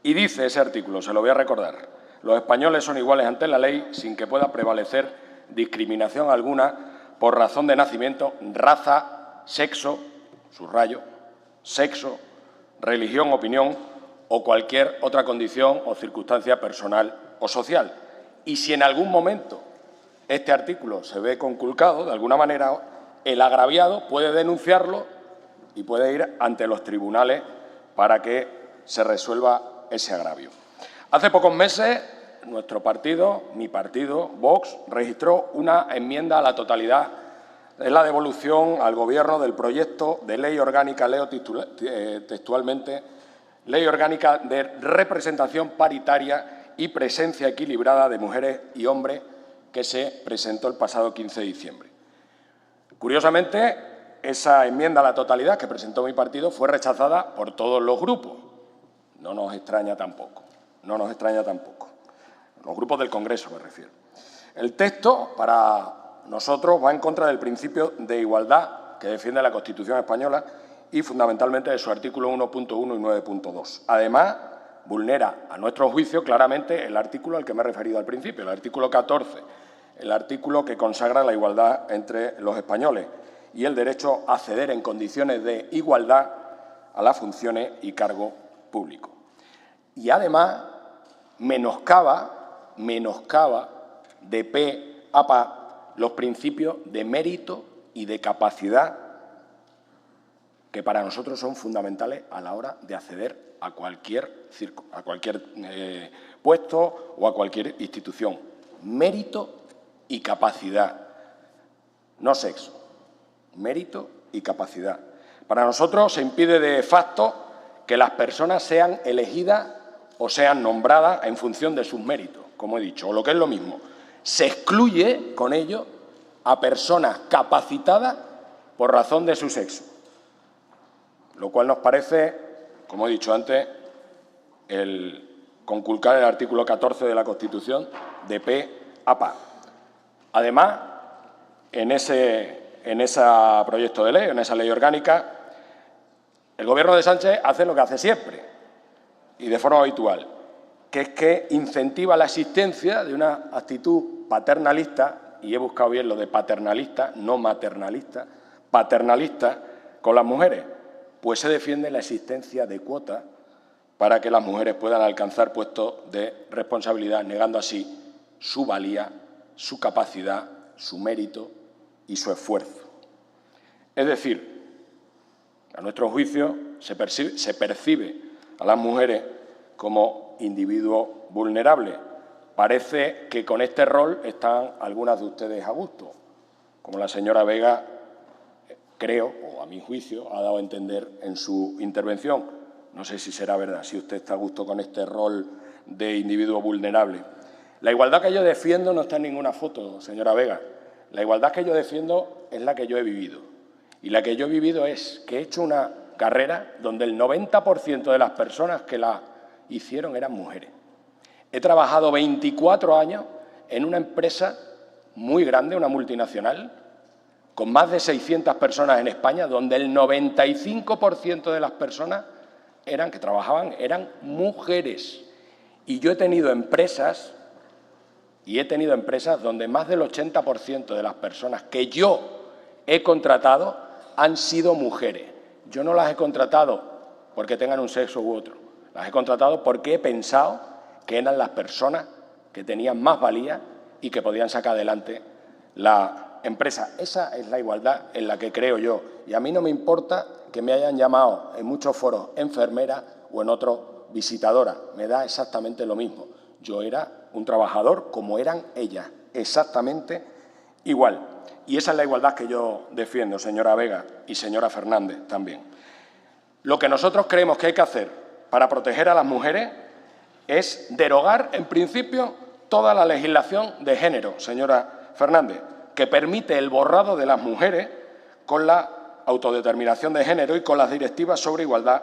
Y dice ese artículo, se lo voy a recordar, los españoles son iguales ante la ley sin que pueda prevalecer discriminación alguna por razón de nacimiento, raza, sexo, subrayo, sexo, religión, opinión o cualquier otra condición o circunstancia personal o social. Y si en algún momento este artículo se ve conculcado, de alguna manera, el agraviado puede denunciarlo y puede ir ante los tribunales para que se resuelva ese agravio. Hace pocos meses, nuestro partido, mi partido, Vox, registró una enmienda a la totalidad de la devolución al Gobierno del proyecto de ley orgánica, leo textualmente, ley orgánica de representación paritaria y presencia equilibrada de mujeres y hombres que se presentó el pasado 15 de diciembre. Curiosamente, esa enmienda a la totalidad que presentó mi partido fue rechazada por todos los grupos. No nos extraña tampoco, no nos extraña tampoco. Los grupos del Congreso me refiero. El texto, para nosotros, va en contra del principio de igualdad que defiende la Constitución española y fundamentalmente de su artículo 1.1 y 9.2. Además, vulnera, a nuestro juicio, claramente el artículo al que me he referido al principio, el artículo 14, el artículo que consagra la igualdad entre los españoles y el derecho a acceder en condiciones de igualdad a las funciones y cargo público. Y además menoscaba de pe a pa los principios de mérito y de capacidad que para nosotros son fundamentales a la hora de acceder a cualquier puesto o a cualquier institución. Mérito y capacidad, no sexo, mérito y capacidad. Para nosotros se impide de facto que las personas sean elegidas o sean nombradas en función de sus méritos, como he dicho, o lo que es lo mismo. Se excluye con ello a personas capacitadas por razón de su sexo, lo cual nos parece, como he dicho antes, el conculcar el artículo 14 de la Constitución de pe a pa. Además, en ese proyecto de ley, en esa ley orgánica, el Gobierno de Sánchez hace lo que hace siempre y de forma habitual, que es que incentiva la existencia de una actitud paternalista, y he buscado bien lo de paternalista, no maternalista, paternalista con las mujeres, pues se defiende la existencia de cuotas para que las mujeres puedan alcanzar puestos de responsabilidad, negando así su valía, su capacidad, su mérito y su esfuerzo. Es decir, a nuestro juicio se percibe a las mujeres como individuos vulnerables. Parece que con este rol están algunas de ustedes a gusto, como la señora Vega, creo, o a mi juicio, ha dado a entender en su intervención. No sé si será verdad, si usted está a gusto con este rol de individuo vulnerable. La igualdad que yo defiendo no está en ninguna foto, señora Vega. La igualdad que yo defiendo es la que yo he vivido. Y la que yo he vivido es que he hecho una carrera donde el 90% de las personas que la hicieron eran mujeres. He trabajado 24 años en una empresa muy grande, una multinacional, con más de 600 personas en España, donde el 95% de las personas que trabajaban eran mujeres. Y yo he tenido empresas donde más del 80% de las personas que yo he contratado han sido mujeres. Yo no las he contratado porque tengan un sexo u otro. Las he contratado porque he pensado que eran las personas que tenían más valía y que podían sacar adelante la empresa. Esa es la igualdad en la que creo yo. Y a mí no me importa que me hayan llamado en muchos foros enfermera o en otros visitadora. Me da exactamente lo mismo. Yo era un trabajador como eran ellas, exactamente igual. Y esa es la igualdad que yo defiendo, señora Vega y señora Fernández también. Lo que nosotros creemos que hay que hacer para proteger a las mujeres es derogar, en principio, toda la legislación de género, señora Fernández, que permite el borrado de las mujeres con la autodeterminación de género y con las directivas sobre igualdad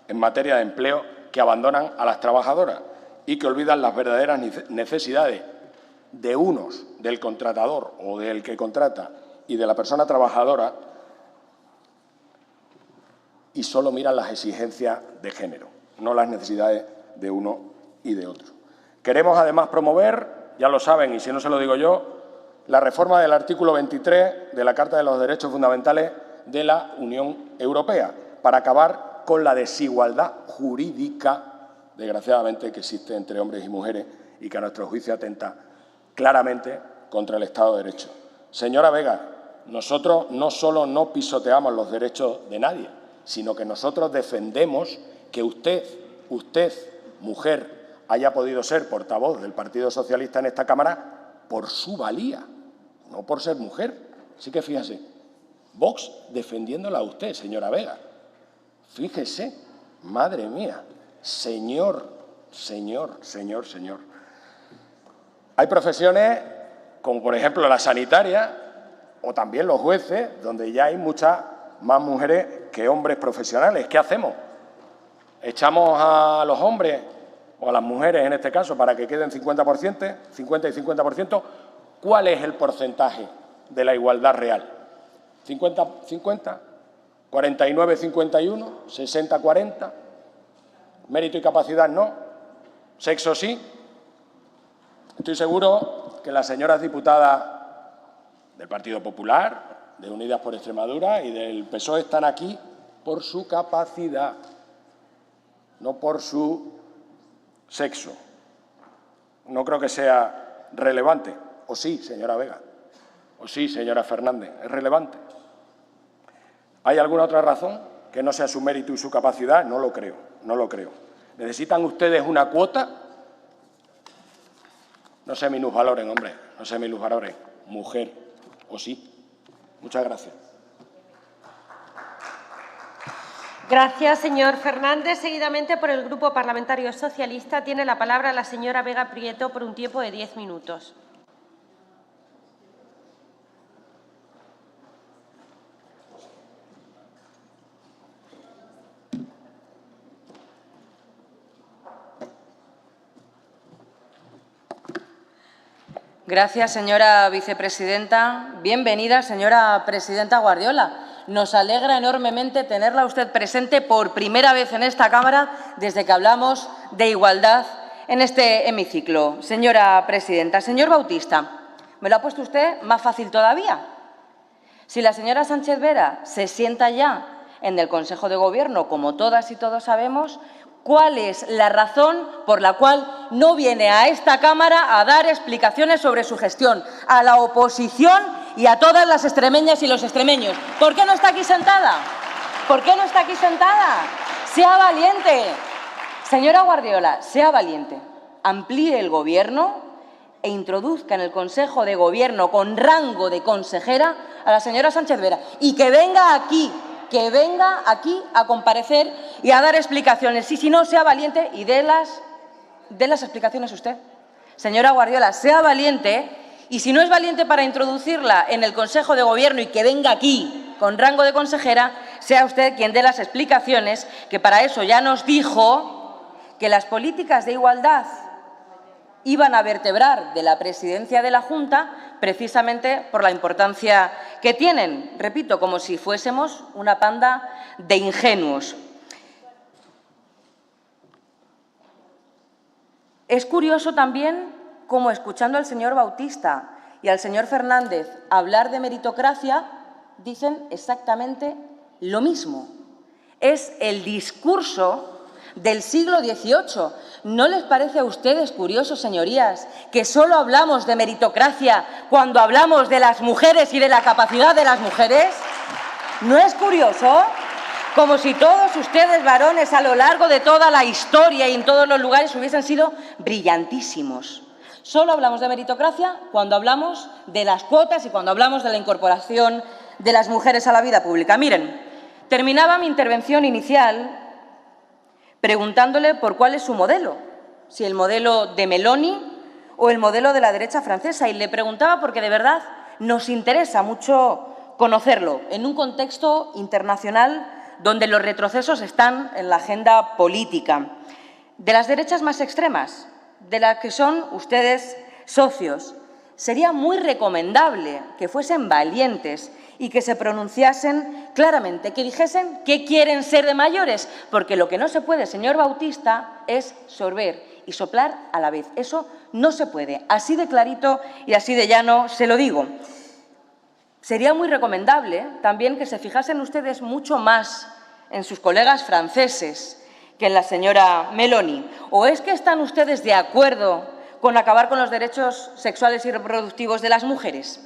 en materia de empleo que abandonan a las trabajadoras y que olvidan las verdaderas necesidades de unos, del contratador o del que contrata y de la persona trabajadora, y solo miran las exigencias de género, no las necesidades de uno y de otro. Queremos además promover, ya lo saben y si no se lo digo yo, la reforma del artículo 23 de la Carta de los Derechos Fundamentales de la Unión Europea para acabar con la desigualdad jurídica, desgraciadamente, que existe entre hombres y mujeres y que a nuestro juicio atenta claramente contra el Estado de Derecho. Señora Vega, nosotros no solo no pisoteamos los derechos de nadie, sino que nosotros defendemos que usted, mujer, haya podido ser portavoz del Partido Socialista en esta Cámara por su valía, no por ser mujer. Así que fíjese, Vox defendiéndola a usted, señora Vega. Fíjese, madre mía, señor. Hay profesiones, como por ejemplo la sanitaria, o también los jueces, donde ya hay muchas más mujeres que hombres profesionales. ¿Qué hacemos? ¿Echamos a los hombres, o a las mujeres en este caso, para que queden 50%, 50 y 50%? ¿Cuál es el porcentaje de la igualdad real? ¿50-50? ¿49-51? ¿60-40? ¿Mérito y capacidad no? Sexo sí. Estoy seguro que las señoras diputadas del Partido Popular, de Unidas por Extremadura y del PSOE están aquí por su capacidad, no por su sexo. No creo que sea relevante. O sí, señora Vega. O sí, señora Fernández. ¿Es relevante? ¿Hay alguna otra razón que no sea su mérito y su capacidad? No lo creo, no lo creo. ¿Necesitan ustedes una cuota? No se minusvaloren, hombre, no se minusvaloren. Mujer, o sí. Muchas gracias. Gracias, señor Fernández. Seguidamente, por el Grupo Parlamentario Socialista, tiene la palabra la señora Vega Prieto por un tiempo de 10 minutos. Gracias, señora vicepresidenta. Bienvenida, señora presidenta Guardiola. Nos alegra enormemente tenerla usted presente por primera vez en esta Cámara desde que hablamos de igualdad en este hemiciclo. Señora presidenta, señor Bautista, me lo ha puesto usted más fácil todavía. Si la señora Sánchez Vera se sienta ya en el Consejo de Gobierno, como todas y todos sabemos, ¿cuál es la razón por la cual no viene a esta Cámara a dar explicaciones sobre su gestión a la oposición y a todas las extremeñas y los extremeños? ¿Por qué no está aquí sentada? ¿Por qué no está aquí sentada? Sea valiente. Señora Guardiola, sea valiente. Amplíe el Gobierno e introduzca en el Consejo de Gobierno con rango de consejera a la señora Sánchez Vera y que venga aquí a comparecer y a dar explicaciones. Y si no, sea valiente y dé las explicaciones usted. Señora Guardiola, sea valiente, y si no es valiente para introducirla en el Consejo de Gobierno y que venga aquí con rango de consejera, sea usted quien dé las explicaciones, que para eso ya nos dijo que las políticas de igualdad iban a vertebrar de la presidencia de la Junta precisamente por la importancia que tienen. Repito, como si fuésemos una panda de ingenuos. Es curioso también cómo, escuchando al señor Bautista y al señor Fernández hablar de meritocracia, dicen exactamente lo mismo. Es el discurso del siglo XVIII. ¿No les parece a ustedes curioso, señorías, que solo hablamos de meritocracia cuando hablamos de las mujeres y de la capacidad de las mujeres? ¿No es curioso? Como si todos ustedes, varones, a lo largo de toda la historia y en todos los lugares hubiesen sido brillantísimos. Solo hablamos de meritocracia cuando hablamos de las cuotas y cuando hablamos de la incorporación de las mujeres a la vida pública. Miren, terminaba mi intervención inicial preguntándole por cuál es su modelo, si el modelo de Meloni o el modelo de la derecha francesa. Y le preguntaba porque de verdad nos interesa mucho conocerlo en un contexto internacional donde los retrocesos están en la agenda política. De las derechas más extremas, de las que son ustedes socios, sería muy recomendable que fuesen valientes y que se pronunciasen claramente, que dijesen qué quieren ser de mayores, porque lo que no se puede, señor Bautista, es sorber y soplar a la vez. Eso no se puede. Así de clarito y así de llano se lo digo. Sería muy recomendable también que se fijasen ustedes mucho más en sus colegas franceses que en la señora Meloni. ¿O es que están ustedes de acuerdo con acabar con los derechos sexuales y reproductivos de las mujeres?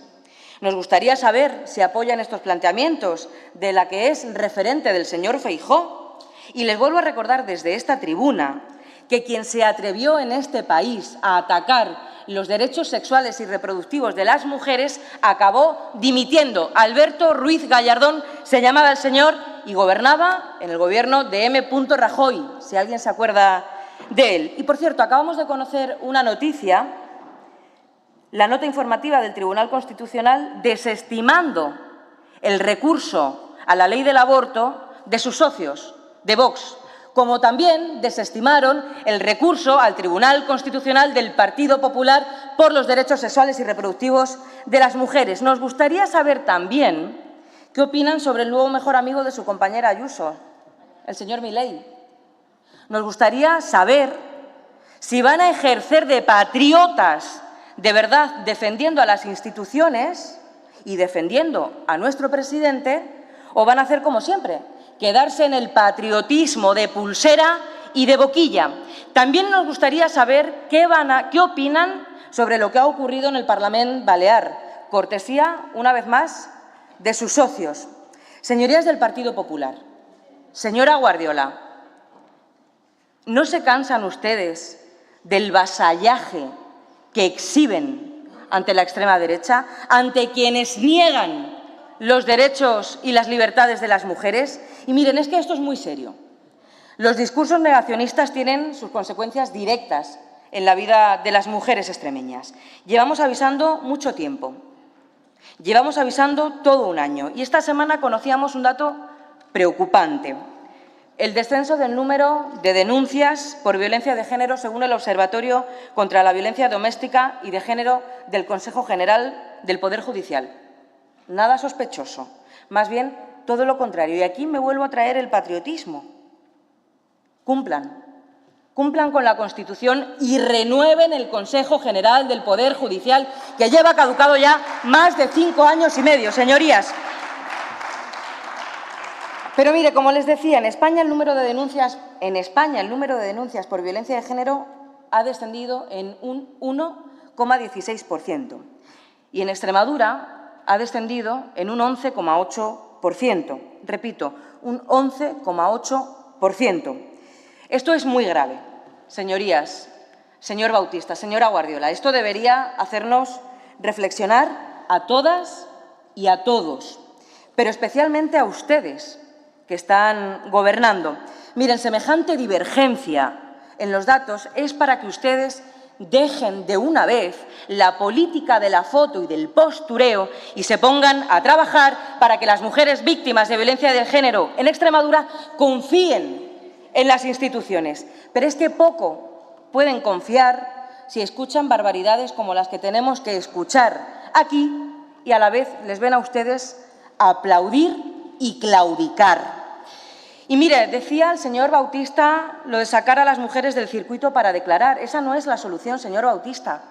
Nos gustaría saber si apoyan estos planteamientos de la que es referente del señor Feijóo. Y les vuelvo a recordar desde esta tribuna que quien se atrevió en este país a atacar los derechos sexuales y reproductivos de las mujeres acabó dimitiendo. Alberto Ruiz Gallardón se llamaba el señor y gobernaba en el gobierno de M. Rajoy, si alguien se acuerda de él. Y, por cierto, acabamos de conocer una noticia, la nota informativa del Tribunal Constitucional desestimando el recurso a la ley del aborto de sus socios, de Vox, como también desestimaron el recurso al Tribunal Constitucional del Partido Popular por los derechos sexuales y reproductivos de las mujeres. Nos gustaría saber también qué opinan sobre el nuevo mejor amigo de su compañera Ayuso, el señor Milei. Nos gustaría saber si van a ejercer de patriotas, de verdad, defendiendo a las instituciones y defendiendo a nuestro presidente, o van a hacer como siempre, quedarse en el patriotismo de pulsera y de boquilla. También nos gustaría saber qué opinan sobre lo que ha ocurrido en el Parlament Balear. Cortesía, una vez más, de sus socios. Señorías del Partido Popular, señora Guardiola, ¿no se cansan ustedes del vasallaje que exhiben ante la extrema derecha, ante quienes niegan los derechos y las libertades de las mujeres? Y miren, es que esto es muy serio. Los discursos negacionistas tienen sus consecuencias directas en la vida de las mujeres extremeñas. Llevamos avisando mucho tiempo. Llevamos avisando todo un año y esta semana conocíamos un dato preocupante. El descenso del número de denuncias por violencia de género según el Observatorio contra la Violencia Doméstica y de Género del Consejo General del Poder Judicial. Nada sospechoso, más bien todo lo contrario. Y aquí me vuelvo a traer el patriotismo. Cumplan con la Constitución y renueven el Consejo General del Poder Judicial, que lleva caducado ya más de 5 años y medio, señorías. Pero mire, como les decía, en España el número de denuncias por violencia de género ha descendido en un 1,16% y en Extremadura ha descendido en un 11,8%. Repito, un 11,8%. Esto es muy grave, señorías, señor Bautista, señora Guardiola. Esto debería hacernos reflexionar a todas y a todos, pero especialmente a ustedes que están gobernando. Miren, semejante divergencia en los datos es para que ustedes dejen de una vez la política de la foto y del postureo y se pongan a trabajar para que las mujeres víctimas de violencia de género en Extremadura confíen en las instituciones. Pero es que poco pueden confiar si escuchan barbaridades como las que tenemos que escuchar aquí y a la vez les ven a ustedes aplaudir y claudicar. Y mire, decía el señor Bautista lo de sacar a las mujeres del circuito para declarar. Esa no es la solución, señor Bautista.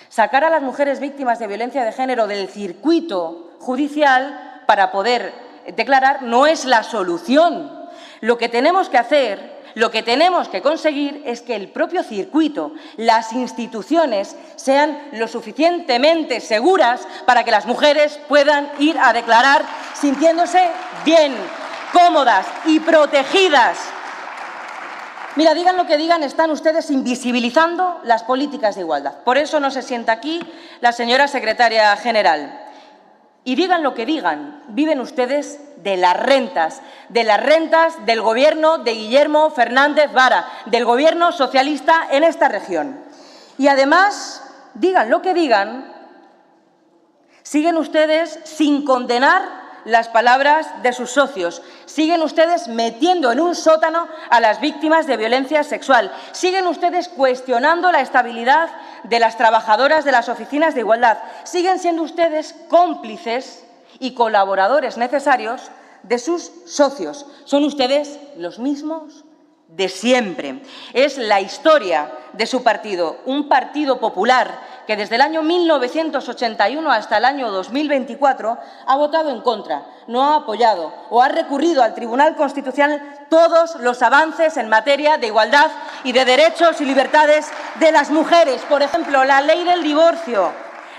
Sacar a las mujeres víctimas de violencia de género del circuito judicial para poder declarar no es la solución. Lo que tenemos que hacer, lo que tenemos que conseguir es que el propio circuito, las instituciones, sean lo suficientemente seguras para que las mujeres puedan ir a declarar sintiéndose bien, cómodas y protegidas. Mira, digan lo que digan, están ustedes invisibilizando las políticas de igualdad. Por eso no se sienta aquí la señora secretaria general. Y digan lo que digan, viven ustedes de las rentas del Gobierno de Guillermo Fernández Vara, del Gobierno socialista en esta región. Y además, digan lo que digan, siguen ustedes sin condenar las palabras de sus socios. Siguen ustedes metiendo en un sótano a las víctimas de violencia sexual. Siguen ustedes cuestionando la estabilidad de las trabajadoras de las oficinas de igualdad. Siguen siendo ustedes cómplices y colaboradores necesarios de sus socios. Son ustedes los mismos de siempre. Es la historia de su partido, un partido popular que desde el año 1981 hasta el año 2024 ha votado en contra, no ha apoyado o ha recurrido al Tribunal Constitucional todos los avances en materia de igualdad y de derechos y libertades de las mujeres. Por ejemplo, la ley del divorcio,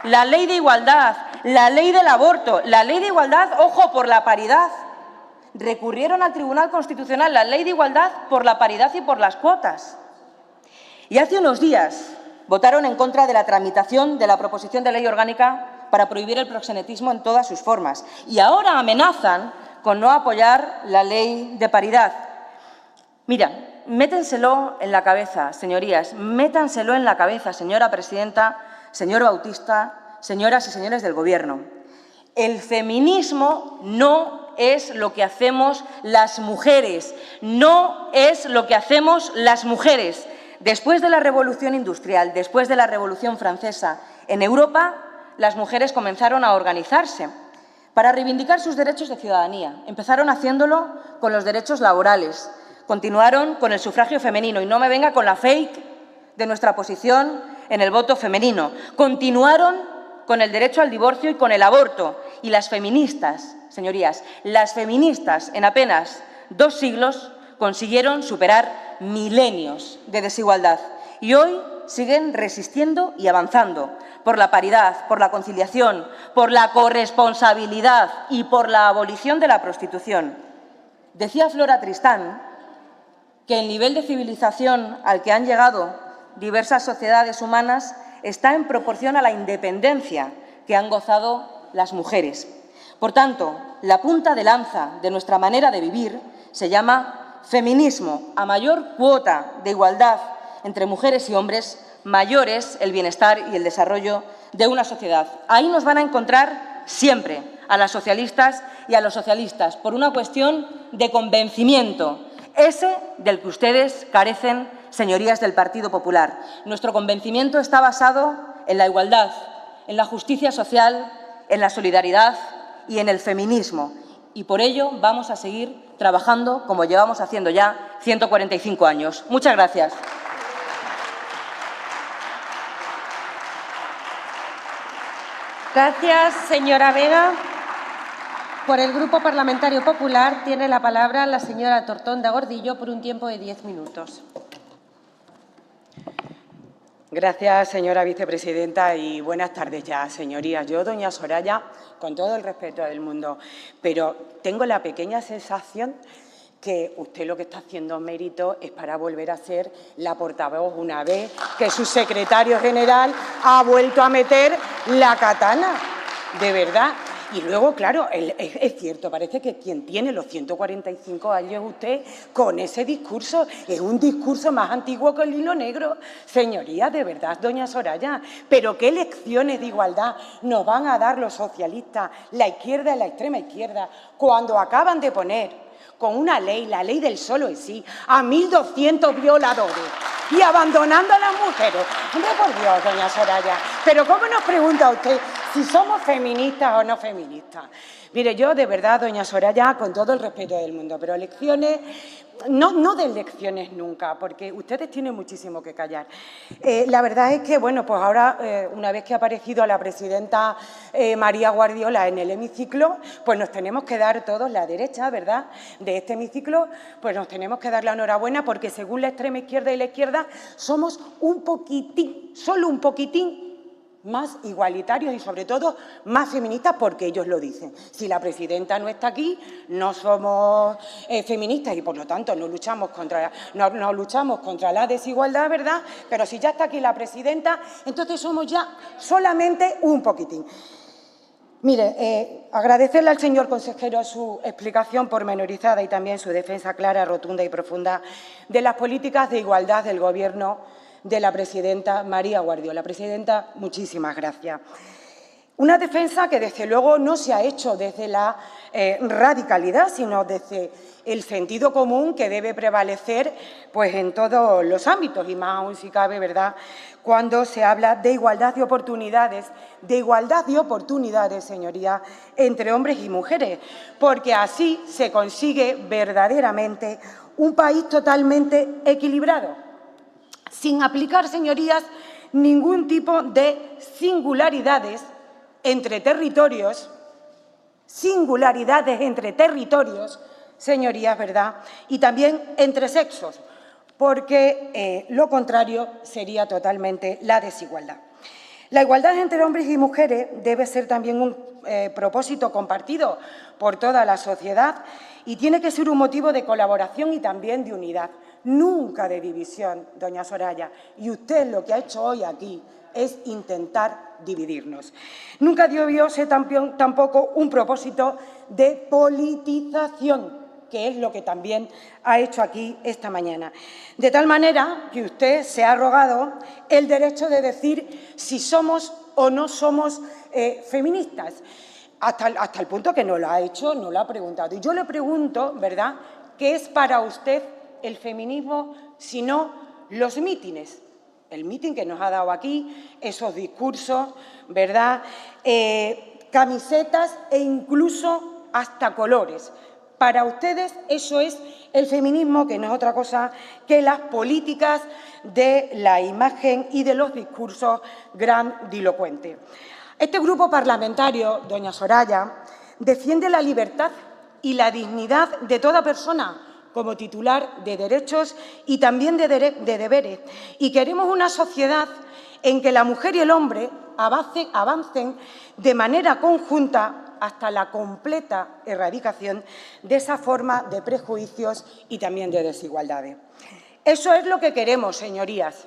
la ley de igualdad, la ley del aborto, la ley de igualdad, ojo, por la paridad. Recurrieron al Tribunal Constitucional la ley de igualdad por la paridad y por las cuotas. Y hace unos días votaron en contra de la tramitación de la proposición de ley orgánica para prohibir el proxenetismo en todas sus formas. Y ahora amenazan con no apoyar la ley de paridad. Mira, métenselo en la cabeza, señorías, métanselo en la cabeza, señora presidenta, señor Bautista, señoras y señores del Gobierno. El feminismo no es lo que hacemos las mujeres, no es lo que hacemos las mujeres. Después de la Revolución Industrial, después de la Revolución Francesa, en Europa las mujeres comenzaron a organizarse para reivindicar sus derechos de ciudadanía. Empezaron haciéndolo con los derechos laborales, continuaron con el sufragio femenino y no me venga con la fake de nuestra posición en el voto femenino. Continuaron con el derecho al divorcio y con el aborto. Y las feministas, señorías, las feministas en apenas 2 siglos consiguieron superar milenios de desigualdad. Y hoy siguen resistiendo y avanzando por la paridad, por la conciliación, por la corresponsabilidad y por la abolición de la prostitución. Decía Flora Tristán que el nivel de civilización al que han llegado diversas sociedades humanas está en proporción a la independencia que han gozado las mujeres. Por tanto, la punta de lanza de nuestra manera de vivir se llama feminismo. A mayor cuota de igualdad entre mujeres y hombres, mayor es el bienestar y el desarrollo de una sociedad. Ahí nos van a encontrar siempre, a las socialistas y a los socialistas, por una cuestión de convencimiento, ese del que ustedes carecen, señorías del Partido Popular. Nuestro convencimiento está basado en la igualdad, en la justicia social, en la solidaridad y en el feminismo. Y por ello vamos a seguir trabajando como llevamos haciendo ya 145 años. Muchas gracias. Gracias, señora Vega. Por el Grupo Parlamentario Popular tiene la palabra la señora Tortonda Gordillo por un tiempo de 10 minutos. Gracias, señora vicepresidenta, y buenas tardes ya, señorías. Yo, doña Soraya, con todo el respeto del mundo, pero tengo la pequeña sensación que usted lo que está haciendo mérito es para volver a ser la portavoz una vez que su secretario general ha vuelto a meter la katana, de verdad. Y luego, claro, es cierto, parece que quien tiene los 145 años es usted con ese discurso. Es un discurso más antiguo que el hilo negro. Señoría, de verdad, doña Soraya, ¿pero qué lecciones de igualdad nos van a dar los socialistas, la izquierda y la extrema izquierda, cuando acaban de poner con una ley, la ley del solo y sí, a 1.200 violadores y abandonando a las mujeres? Hombre, por Dios, doña Soraya, ¿pero cómo nos pregunta usted si somos feministas o no feministas? Mire, yo de verdad, doña Soraya, con todo el respeto del mundo, pero lecciones, no de lecciones nunca, porque ustedes tienen muchísimo que callar. La verdad es que, bueno, pues ahora, una vez que ha aparecido la presidenta María Guardiola en el hemiciclo, pues nos tenemos que dar todos, la derecha, ¿verdad?, de este hemiciclo, pues nos tenemos que dar la enhorabuena, porque según la extrema izquierda y la izquierda somos un poquitín, solo un poquitín, más igualitarios y, sobre todo, más feministas, porque ellos lo dicen. Si la presidenta no está aquí, no somos feministas y, por lo tanto, no luchamos contra la desigualdad, ¿verdad? Pero si ya está aquí la presidenta, entonces somos ya solamente un poquitín. Mire, agradecerle al señor consejero su explicación pormenorizada y también su defensa clara, rotunda y profunda de las políticas de igualdad del Gobierno de la presidenta María Guardiola. Presidenta, muchísimas gracias. Una defensa que, desde luego, no se ha hecho desde la radicalidad, sino desde el sentido común que debe prevalecer, pues, en todos los ámbitos, y más aún si cabe, ¿verdad?, cuando se habla de igualdad de oportunidades, señorías, entre hombres y mujeres, porque así se consigue verdaderamente un país totalmente equilibrado, sin aplicar, señorías, ningún tipo de singularidades entre territorios, señorías, ¿verdad?, y también entre sexos, porque lo contrario sería totalmente la desigualdad. La igualdad entre hombres y mujeres debe ser también un propósito compartido por toda la sociedad y tiene que ser un motivo de colaboración y también de unidad, nunca de división, doña Soraya. Y usted lo que ha hecho hoy aquí es intentar dividirnos. Nunca debió ser tampoco un propósito de politización, que es lo que también ha hecho aquí esta mañana. De tal manera que usted se ha arrogado el derecho de decir si somos o no somos feministas, hasta el punto que no lo ha hecho, no lo ha preguntado. Y yo le pregunto, ¿verdad?, ¿qué es para usted el feminismo si no los mítines? El mítin que nos ha dado aquí, esos discursos, ¿verdad?, camisetas e incluso hasta colores. Para ustedes eso es el feminismo, que no es otra cosa que las políticas de la imagen y de los discursos grandilocuentes. Este grupo parlamentario, doña Soraya, defiende la libertad y la dignidad de toda persona como titular de derechos y también de deberes. Y queremos una sociedad en que la mujer y el hombre avancen de manera conjunta hasta la completa erradicación de esa forma de prejuicios y también de desigualdades. Eso es lo que queremos, señorías.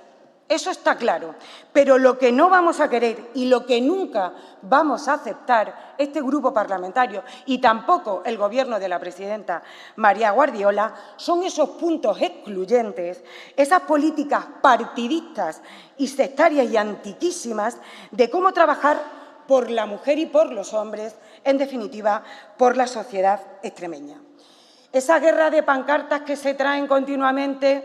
Eso está claro. Pero lo que no vamos a querer y lo que nunca vamos a aceptar este grupo parlamentario y tampoco el Gobierno de la presidenta María Guardiola son esos puntos excluyentes, esas políticas partidistas y sectarias y antiquísimas de cómo trabajar por la mujer y por los hombres, en definitiva, por la sociedad extremeña. Esa guerra de pancartas que se traen continuamente,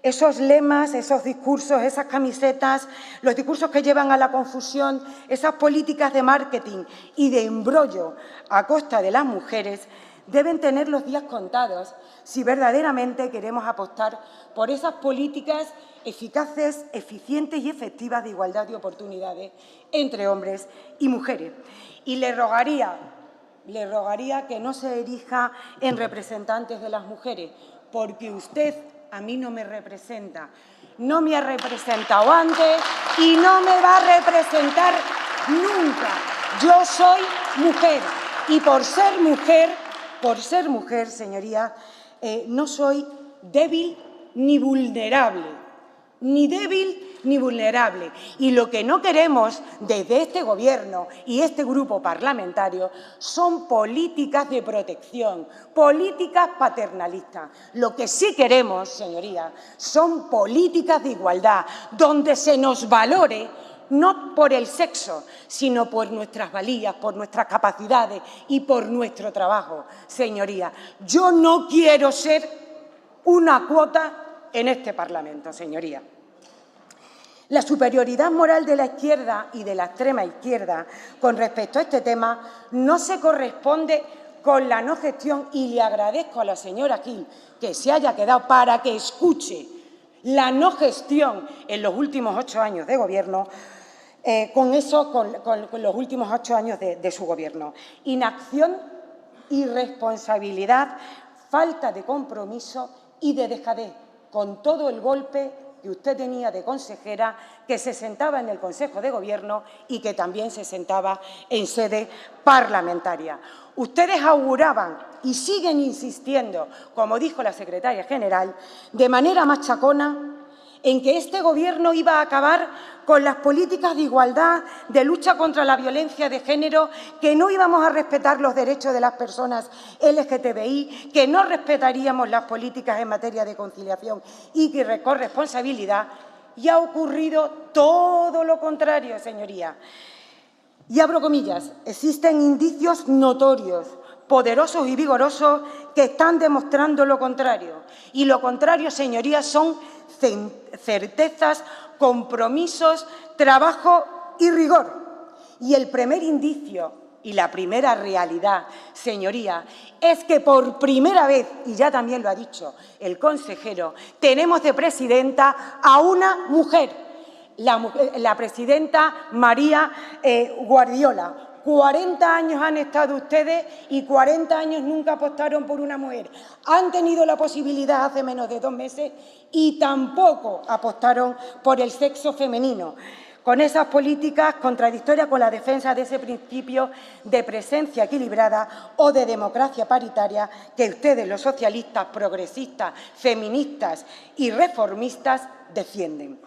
esos lemas, esos discursos, esas camisetas, los discursos que llevan a la confusión, esas políticas de marketing y de embrollo a costa de las mujeres, deben tener los días contados si verdaderamente queremos apostar por esas políticas eficaces, eficientes y efectivas de igualdad de oportunidades entre hombres y mujeres. Y le rogaría que no se erija en representantes de las mujeres, porque usted a mí no me representa, no me ha representado antes y no me va a representar nunca. Yo soy mujer y por ser mujer, señorías, no soy débil ni vulnerable, ni débil ni vulnerable. Y lo que no queremos desde este Gobierno y este grupo parlamentario son políticas de protección, políticas paternalistas. Lo que sí queremos, señorías, son políticas de igualdad, donde se nos valore no por el sexo, sino por nuestras valías, por nuestras capacidades y por nuestro trabajo. Señorías, yo no quiero ser una cuota en este Parlamento, señorías. La superioridad moral de la izquierda y de la extrema izquierda con respecto a este tema no se corresponde con la no gestión, y le agradezco a la señora Gil que se haya quedado para que escuche la no gestión en los últimos 8 años de Gobierno, con los últimos 8 años de su Gobierno. Inacción, irresponsabilidad, falta de compromiso y de dejadez, con todo el golpe que usted tenía de consejera, que se sentaba en el Consejo de Gobierno y que también se sentaba en sede parlamentaria. Ustedes auguraban y siguen insistiendo, como dijo la secretaria general, de manera machacona, en que este Gobierno iba a acabar con las políticas de igualdad, de lucha contra la violencia de género, que no íbamos a respetar los derechos de las personas LGTBI, que no respetaríamos las políticas en materia de conciliación y de corresponsabilidad. Y ha ocurrido todo lo contrario, señoría. Y abro comillas, existen indicios notorios, poderosos y vigorosos que están demostrando lo contrario. Y lo contrario, señorías, son certezas, compromisos, trabajo y rigor. Y el primer indicio y la primera realidad, señoría, es que por primera vez, y ya también lo ha dicho el consejero, tenemos de presidenta a una mujer, la presidenta María Guardiola. 40 años han estado ustedes y 40 años nunca apostaron por una mujer. Han tenido la posibilidad hace menos de 2 meses y tampoco apostaron por el sexo femenino, con esas políticas contradictorias con la defensa de ese principio de presencia equilibrada o de democracia paritaria que ustedes, los socialistas, progresistas, feministas y reformistas, defienden.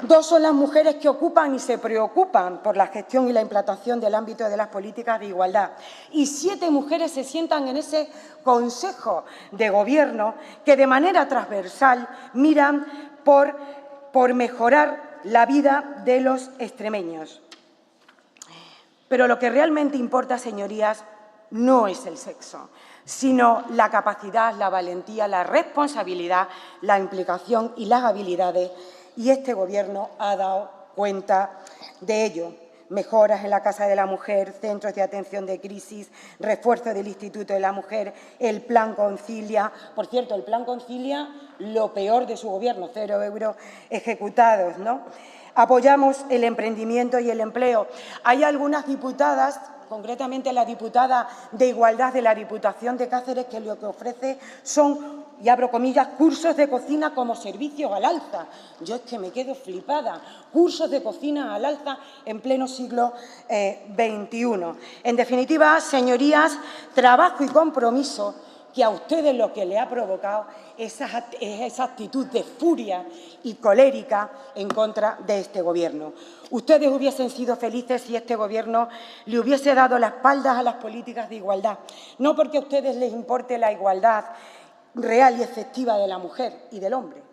2 son las mujeres que ocupan y se preocupan por la gestión y la implantación del ámbito de las políticas de igualdad. Y 7 mujeres se sientan en ese Consejo de Gobierno que de manera transversal miran por mejorar la vida de los extremeños. Pero lo que realmente importa, señorías, no es el sexo, sino la capacidad, la valentía, la responsabilidad, la implicación y las habilidades. Y este Gobierno ha dado cuenta de ello. mejoras en la Casa de la Mujer, centros de atención de crisis, refuerzo del Instituto de la Mujer, el Plan Concilia. Por cierto, el Plan Concilia, lo peor de su Gobierno, 0 euros ejecutados, ¿no? Apoyamos el emprendimiento y el empleo. Hay algunas diputadas, concretamente la diputada de Igualdad de la Diputación de Cáceres, que lo que ofrece son, y abro comillas, cursos de cocina como servicio al alza. Yo es que me quedo flipada. Cursos de cocina al alza en pleno siglo XXI. En definitiva, señorías, trabajo y compromiso que a ustedes lo que le ha provocado es esa actitud de furia y colérica en contra de este Gobierno. Ustedes hubiesen sido felices si este Gobierno le hubiese dado la espalda a las políticas de igualdad, no porque a ustedes les importe la igualdad real y efectiva de la mujer y del hombre,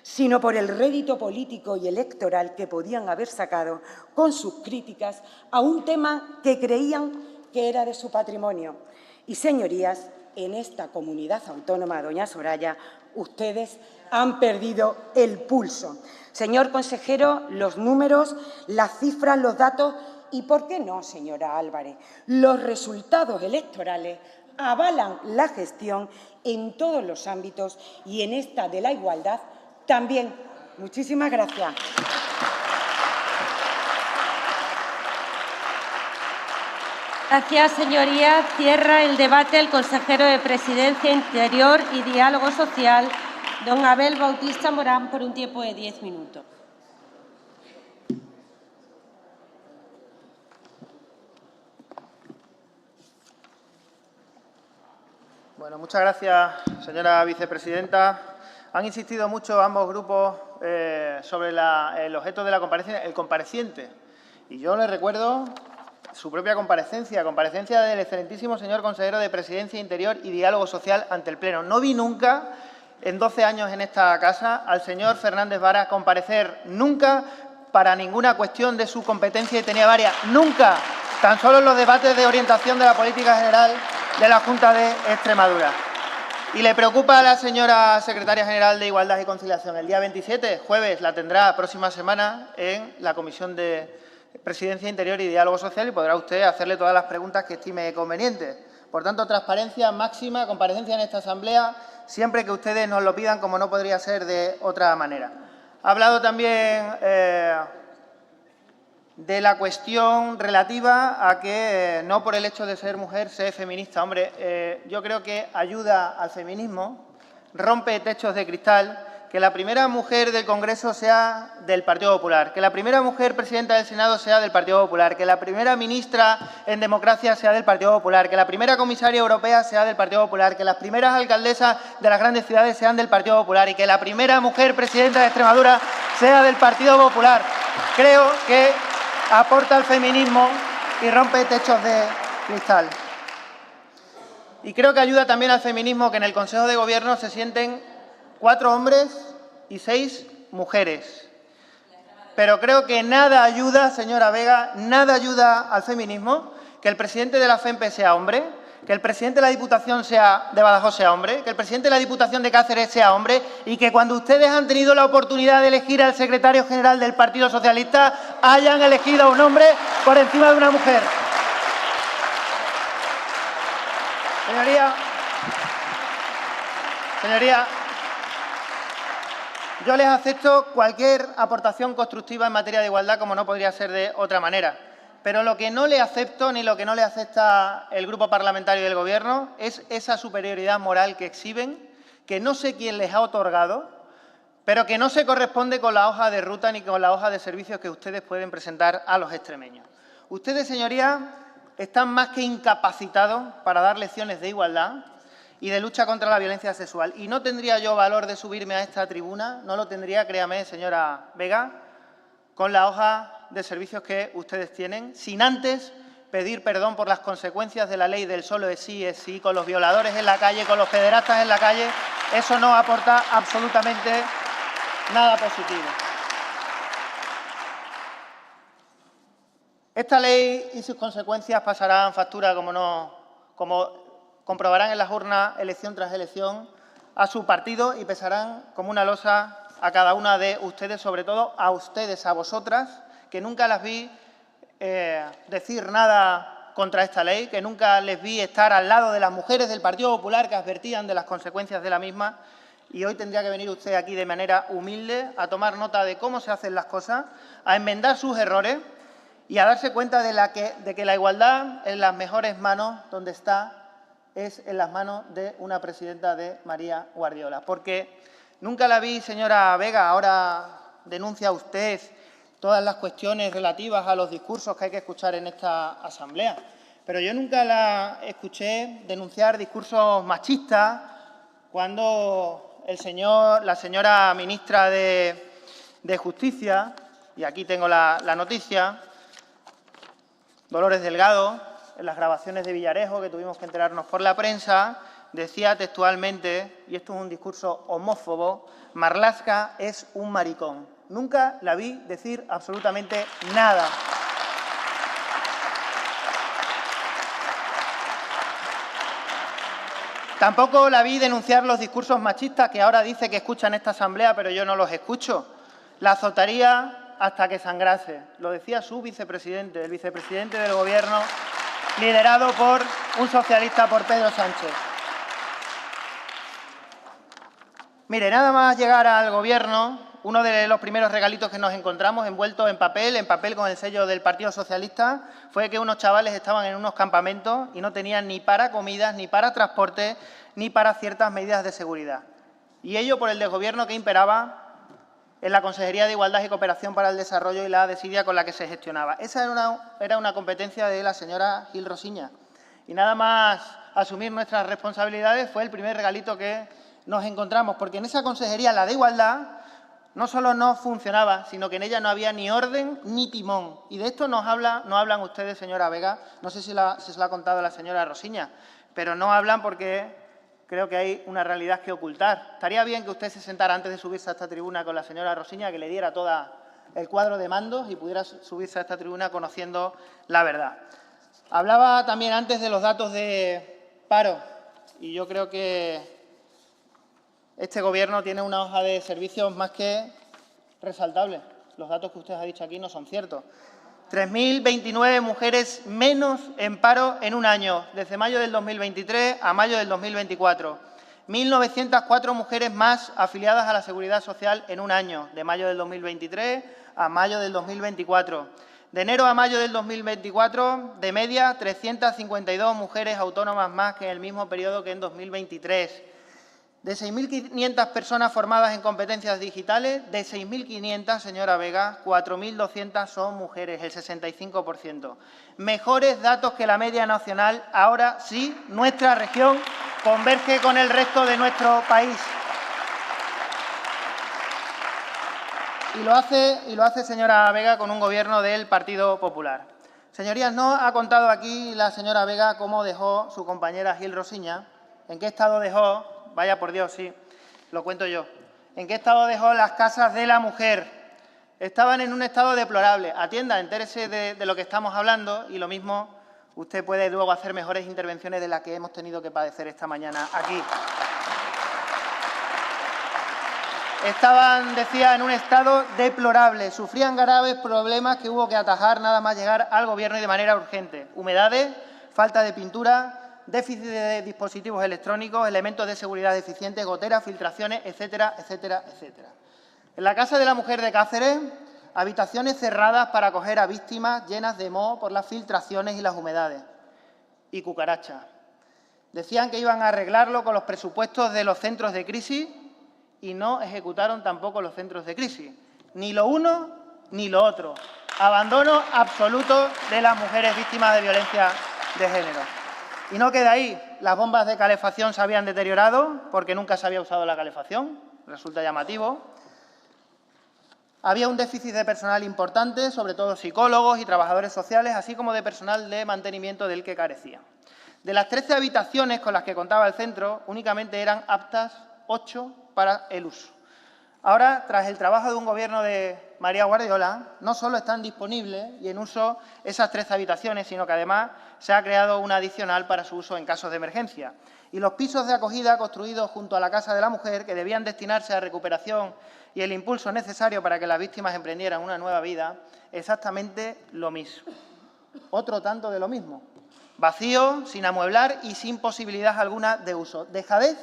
sino por el rédito político y electoral que podían haber sacado con sus críticas a un tema que creían que era de su patrimonio. Y, señorías, en esta comunidad autónoma, doña Soraya, ustedes han perdido el pulso. Señor consejero, los números, las cifras, los datos y, ¿por qué no, señora Álvarez? Los resultados electorales avalan la gestión en todos los ámbitos y en esta de la igualdad también. Muchísimas gracias. Gracias, señorías. Cierra el debate el consejero de Presidencia, Interior y Diálogo Social, don Abel Bautista Morán, por un tiempo de 10 minutos. Bueno, muchas gracias, señora vicepresidenta. Han insistido mucho ambos grupos sobre el objeto de la comparecencia, el compareciente. Y yo les recuerdo su propia comparecencia del excelentísimo señor consejero de Presidencia, Interior y Diálogo Social ante el Pleno. No vi nunca, en 12 años en esta casa, al señor Fernández Vara comparecer nunca para ninguna cuestión de su competencia y tenía varias. Nunca, tan solo en los debates de orientación de la política general de la Junta de Extremadura. ¿Y le preocupa a la señora secretaria general de Igualdad y Conciliación? El día 27, jueves, la tendrá próxima semana en la Comisión de Presidencia, Interior y Diálogo Social y podrá usted hacerle todas las preguntas que estime convenientes. Por tanto, transparencia máxima, comparecencia en esta Asamblea, siempre que ustedes nos lo pidan, como no podría ser de otra manera. Ha hablado también de la cuestión relativa a que no por el hecho de ser mujer sea feminista. Hombre, yo creo que ayuda al feminismo, rompe techos de cristal, que la primera mujer del Congreso sea del Partido Popular, que la primera mujer presidenta del Senado sea del Partido Popular, que la primera ministra en democracia sea del Partido Popular, que la primera comisaria europea sea del Partido Popular, que las primeras alcaldesas de las grandes ciudades sean del Partido Popular y que la primera mujer presidenta de Extremadura sea del Partido Popular. Creo que aporta al feminismo y rompe techos de cristal. Y creo que ayuda también al feminismo que en el Consejo de Gobierno se sienten 4 hombres y 6 mujeres. Pero creo que nada ayuda, señora Vega, nada ayuda al feminismo que el presidente de la FEMPE sea hombre, que el presidente de la Diputación de Badajoz sea hombre, que el presidente de la Diputación de Cáceres sea hombre y que cuando ustedes han tenido la oportunidad de elegir al secretario general del Partido Socialista hayan elegido a un hombre por encima de una mujer. Señoría, yo les acepto cualquier aportación constructiva en materia de igualdad, como no podría ser de otra manera. Pero lo que no le acepto ni lo que no le acepta el Grupo Parlamentario del Gobierno es esa superioridad moral que exhiben, que no sé quién les ha otorgado, pero que no se corresponde con la hoja de ruta ni con la hoja de servicios que ustedes pueden presentar a los extremeños. Ustedes, señorías, están más que incapacitados para dar lecciones de igualdad y de lucha contra la violencia sexual. Y no tendría yo valor de subirme a esta tribuna, no lo tendría, créame, señora Vega, con la hoja de servicios que ustedes tienen, sin antes pedir perdón por las consecuencias de la ley del solo es sí, con los violadores en la calle, con los pederastas en la calle. Eso no aporta absolutamente nada positivo. Esta ley y sus consecuencias pasarán factura, como comprobarán en las urnas, elección tras elección, a su partido y pesarán como una losa a cada una de ustedes, sobre todo a ustedes, a vosotras, que nunca las vi decir nada contra esta ley, que nunca les vi estar al lado de las mujeres del Partido Popular que advertían de las consecuencias de la misma, y hoy tendría que venir usted aquí de manera humilde a tomar nota de cómo se hacen las cosas, a enmendar sus errores y a darse cuenta de que la igualdad en las mejores manos, donde está, es en las manos de una presidenta de María Guardiola. Porque nunca la vi, señora Vega, ahora denuncia usted todas las cuestiones relativas a los discursos que hay que escuchar en esta asamblea, pero yo nunca la escuché denunciar discursos machistas cuando la señora ministra de Justicia, y aquí tengo la noticia, Dolores Delgado, en las grabaciones de Villarejo, que tuvimos que enterarnos por la prensa, decía textualmente, y esto es un discurso homófobo, Marlaska es un maricón. Nunca la vi decir absolutamente nada. Tampoco la vi denunciar los discursos machistas que ahora dice que escucha en esta asamblea, pero yo no los escucho. La azotaría hasta que sangrase. Lo decía su vicepresidente, el vicepresidente del Gobierno, liderado por un socialista, por Pedro Sánchez. Mire, nada más llegar al Gobierno, uno de los primeros regalitos que nos encontramos envueltos en papel con el sello del Partido Socialista, fue que unos chavales estaban en unos campamentos y no tenían ni para comidas, ni para transporte, ni para ciertas medidas de seguridad. Y ello por el desgobierno que imperaba en la Consejería de Igualdad y Cooperación para el Desarrollo y la desidia con la que se gestionaba. Esa era una competencia de la señora Gil Rosiña. Y nada más asumir nuestras responsabilidades fue el primer regalito que nos encontramos, porque en esa consejería, la de Igualdad, no solo no funcionaba, sino que en ella no había ni orden ni timón. Y de esto no hablan ustedes, señora Vega, no sé si se lo ha contado la señora Rosiña, pero no hablan porque creo que hay una realidad que ocultar. Estaría bien que usted se sentara antes de subirse a esta tribuna con la señora Rosiña, que le diera todo el cuadro de mandos y pudiera subirse a esta tribuna conociendo la verdad. Hablaba también antes de los datos de paro, y yo creo que este Gobierno tiene una hoja de servicios más que resaltable. Los datos que usted ha dicho aquí no son ciertos. 3.029 mujeres menos en paro en un año, desde mayo del 2023 a mayo del 2024. 1.904 mujeres más afiliadas a la Seguridad Social en un año, de mayo del 2023 a mayo del 2024. De enero a mayo del 2024, de media, 352 mujeres autónomas más que en el mismo periodo que en 2023. De 6.500 personas formadas en competencias digitales, de 6.500, señora Vega, 4.200 son mujeres, el 65%. Mejores datos que la media nacional. Ahora sí, nuestra región converge con el resto de nuestro país. Y lo hace, señora Vega, con un Gobierno del Partido Popular. Señorías, no ha contado aquí la señora Vega cómo dejó su compañera Gil Rosiña, en qué estado dejó. Vaya por Dios, sí, lo cuento yo. ¿En qué estado dejó las casas de la mujer? Estaban en un estado deplorable. Atienda, entérese de lo que estamos hablando y lo mismo usted puede luego hacer mejores intervenciones de las que hemos tenido que padecer esta mañana aquí. Estaban, decía, en un estado deplorable. Sufrían graves problemas que hubo que atajar nada más llegar al Gobierno y de manera urgente. Humedades, falta de pintura, déficit de dispositivos electrónicos, elementos de seguridad deficientes, goteras, filtraciones, etcétera, etcétera, etcétera. En la Casa de la Mujer de Cáceres, habitaciones cerradas para acoger a víctimas llenas de moho por las filtraciones y las humedades. Y cucarachas. Decían que iban a arreglarlo con los presupuestos de los centros de crisis y no ejecutaron tampoco los centros de crisis. Ni lo uno ni lo otro. Abandono absoluto de las mujeres víctimas de violencia de género. Y no queda ahí. Las bombas de calefacción se habían deteriorado porque nunca se había usado la calefacción. Resulta llamativo. Había un déficit de personal importante, sobre todo psicólogos y trabajadores sociales, así como de personal de mantenimiento del que carecía. De las 13 habitaciones con las que contaba el centro, únicamente eran aptas 8 para el uso. Ahora, tras el trabajo de un Gobierno de María Guardiola, no solo están disponibles y en uso esas 13 habitaciones, sino que además se ha creado una adicional para su uso en casos de emergencia. Y los pisos de acogida construidos junto a la Casa de la Mujer, que debían destinarse a recuperación y el impulso necesario para que las víctimas emprendieran una nueva vida, exactamente lo mismo. Otro tanto de lo mismo. Vacío, sin amueblar y sin posibilidad alguna de uso. Dejadez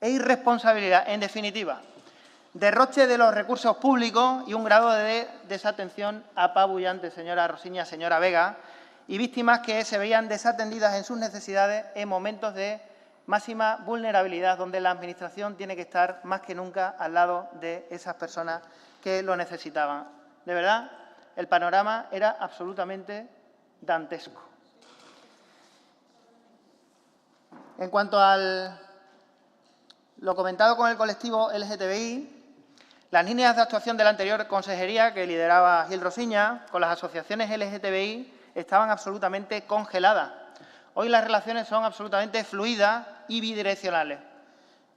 e irresponsabilidad, en definitiva. Derroche de los recursos públicos y un grado de desatención apabullante, señora Rosiña, señora Vega, y víctimas que se veían desatendidas en sus necesidades en momentos de máxima vulnerabilidad, donde la Administración tiene que estar más que nunca al lado de esas personas que lo necesitaban. De verdad, el panorama era absolutamente dantesco. En cuanto a lo comentado con el colectivo LGTBI, las líneas de actuación de la anterior consejería, que lideraba Gil Rosiña, con las asociaciones LGTBI, estaban absolutamente congeladas. Hoy las relaciones son absolutamente fluidas y bidireccionales.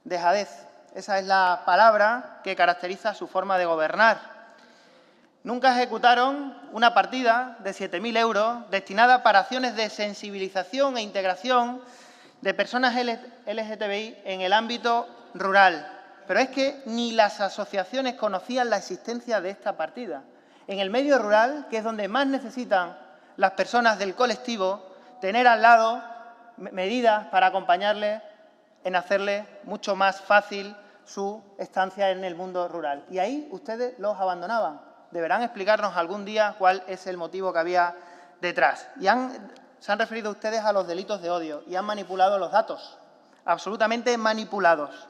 Dejadez, esa es la palabra que caracteriza su forma de gobernar. Nunca ejecutaron una partida de 7.000 euros destinada para acciones de sensibilización e integración de personas LGTBI en el ámbito rural. Pero es que ni las asociaciones conocían la existencia de esta partida. En el medio rural, que es donde más necesitan las personas del colectivo, tener al lado medidas para acompañarles en hacerles mucho más fácil su estancia en el mundo rural. Y ahí ustedes los abandonaban. Deberán explicarnos algún día cuál es el motivo que había detrás. Y se han referido ustedes a los delitos de odio y han manipulado los datos, absolutamente manipulados.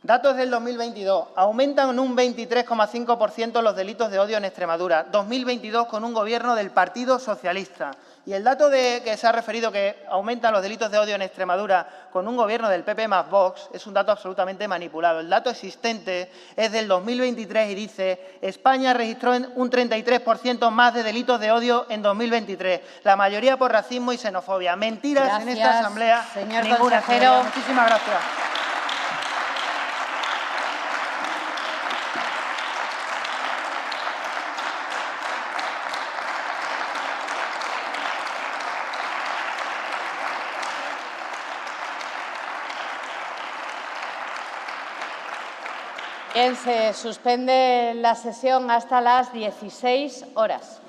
Datos del 2022. Aumentan en un 23,5% los delitos de odio en Extremadura. 2022 con un gobierno del Partido Socialista. Y el dato que se ha referido que aumentan los delitos de odio en Extremadura con un gobierno del PP más Vox es un dato absolutamente manipulado. El dato existente es del 2023 y dice: España registró un 33% más de delitos de odio en 2023. La mayoría por racismo y xenofobia. Mentiras. Gracias, en esta asamblea. Señor ninguna, consejero. señoría. Muchísimas gracias. Bien, se suspende la sesión hasta las 16 horas.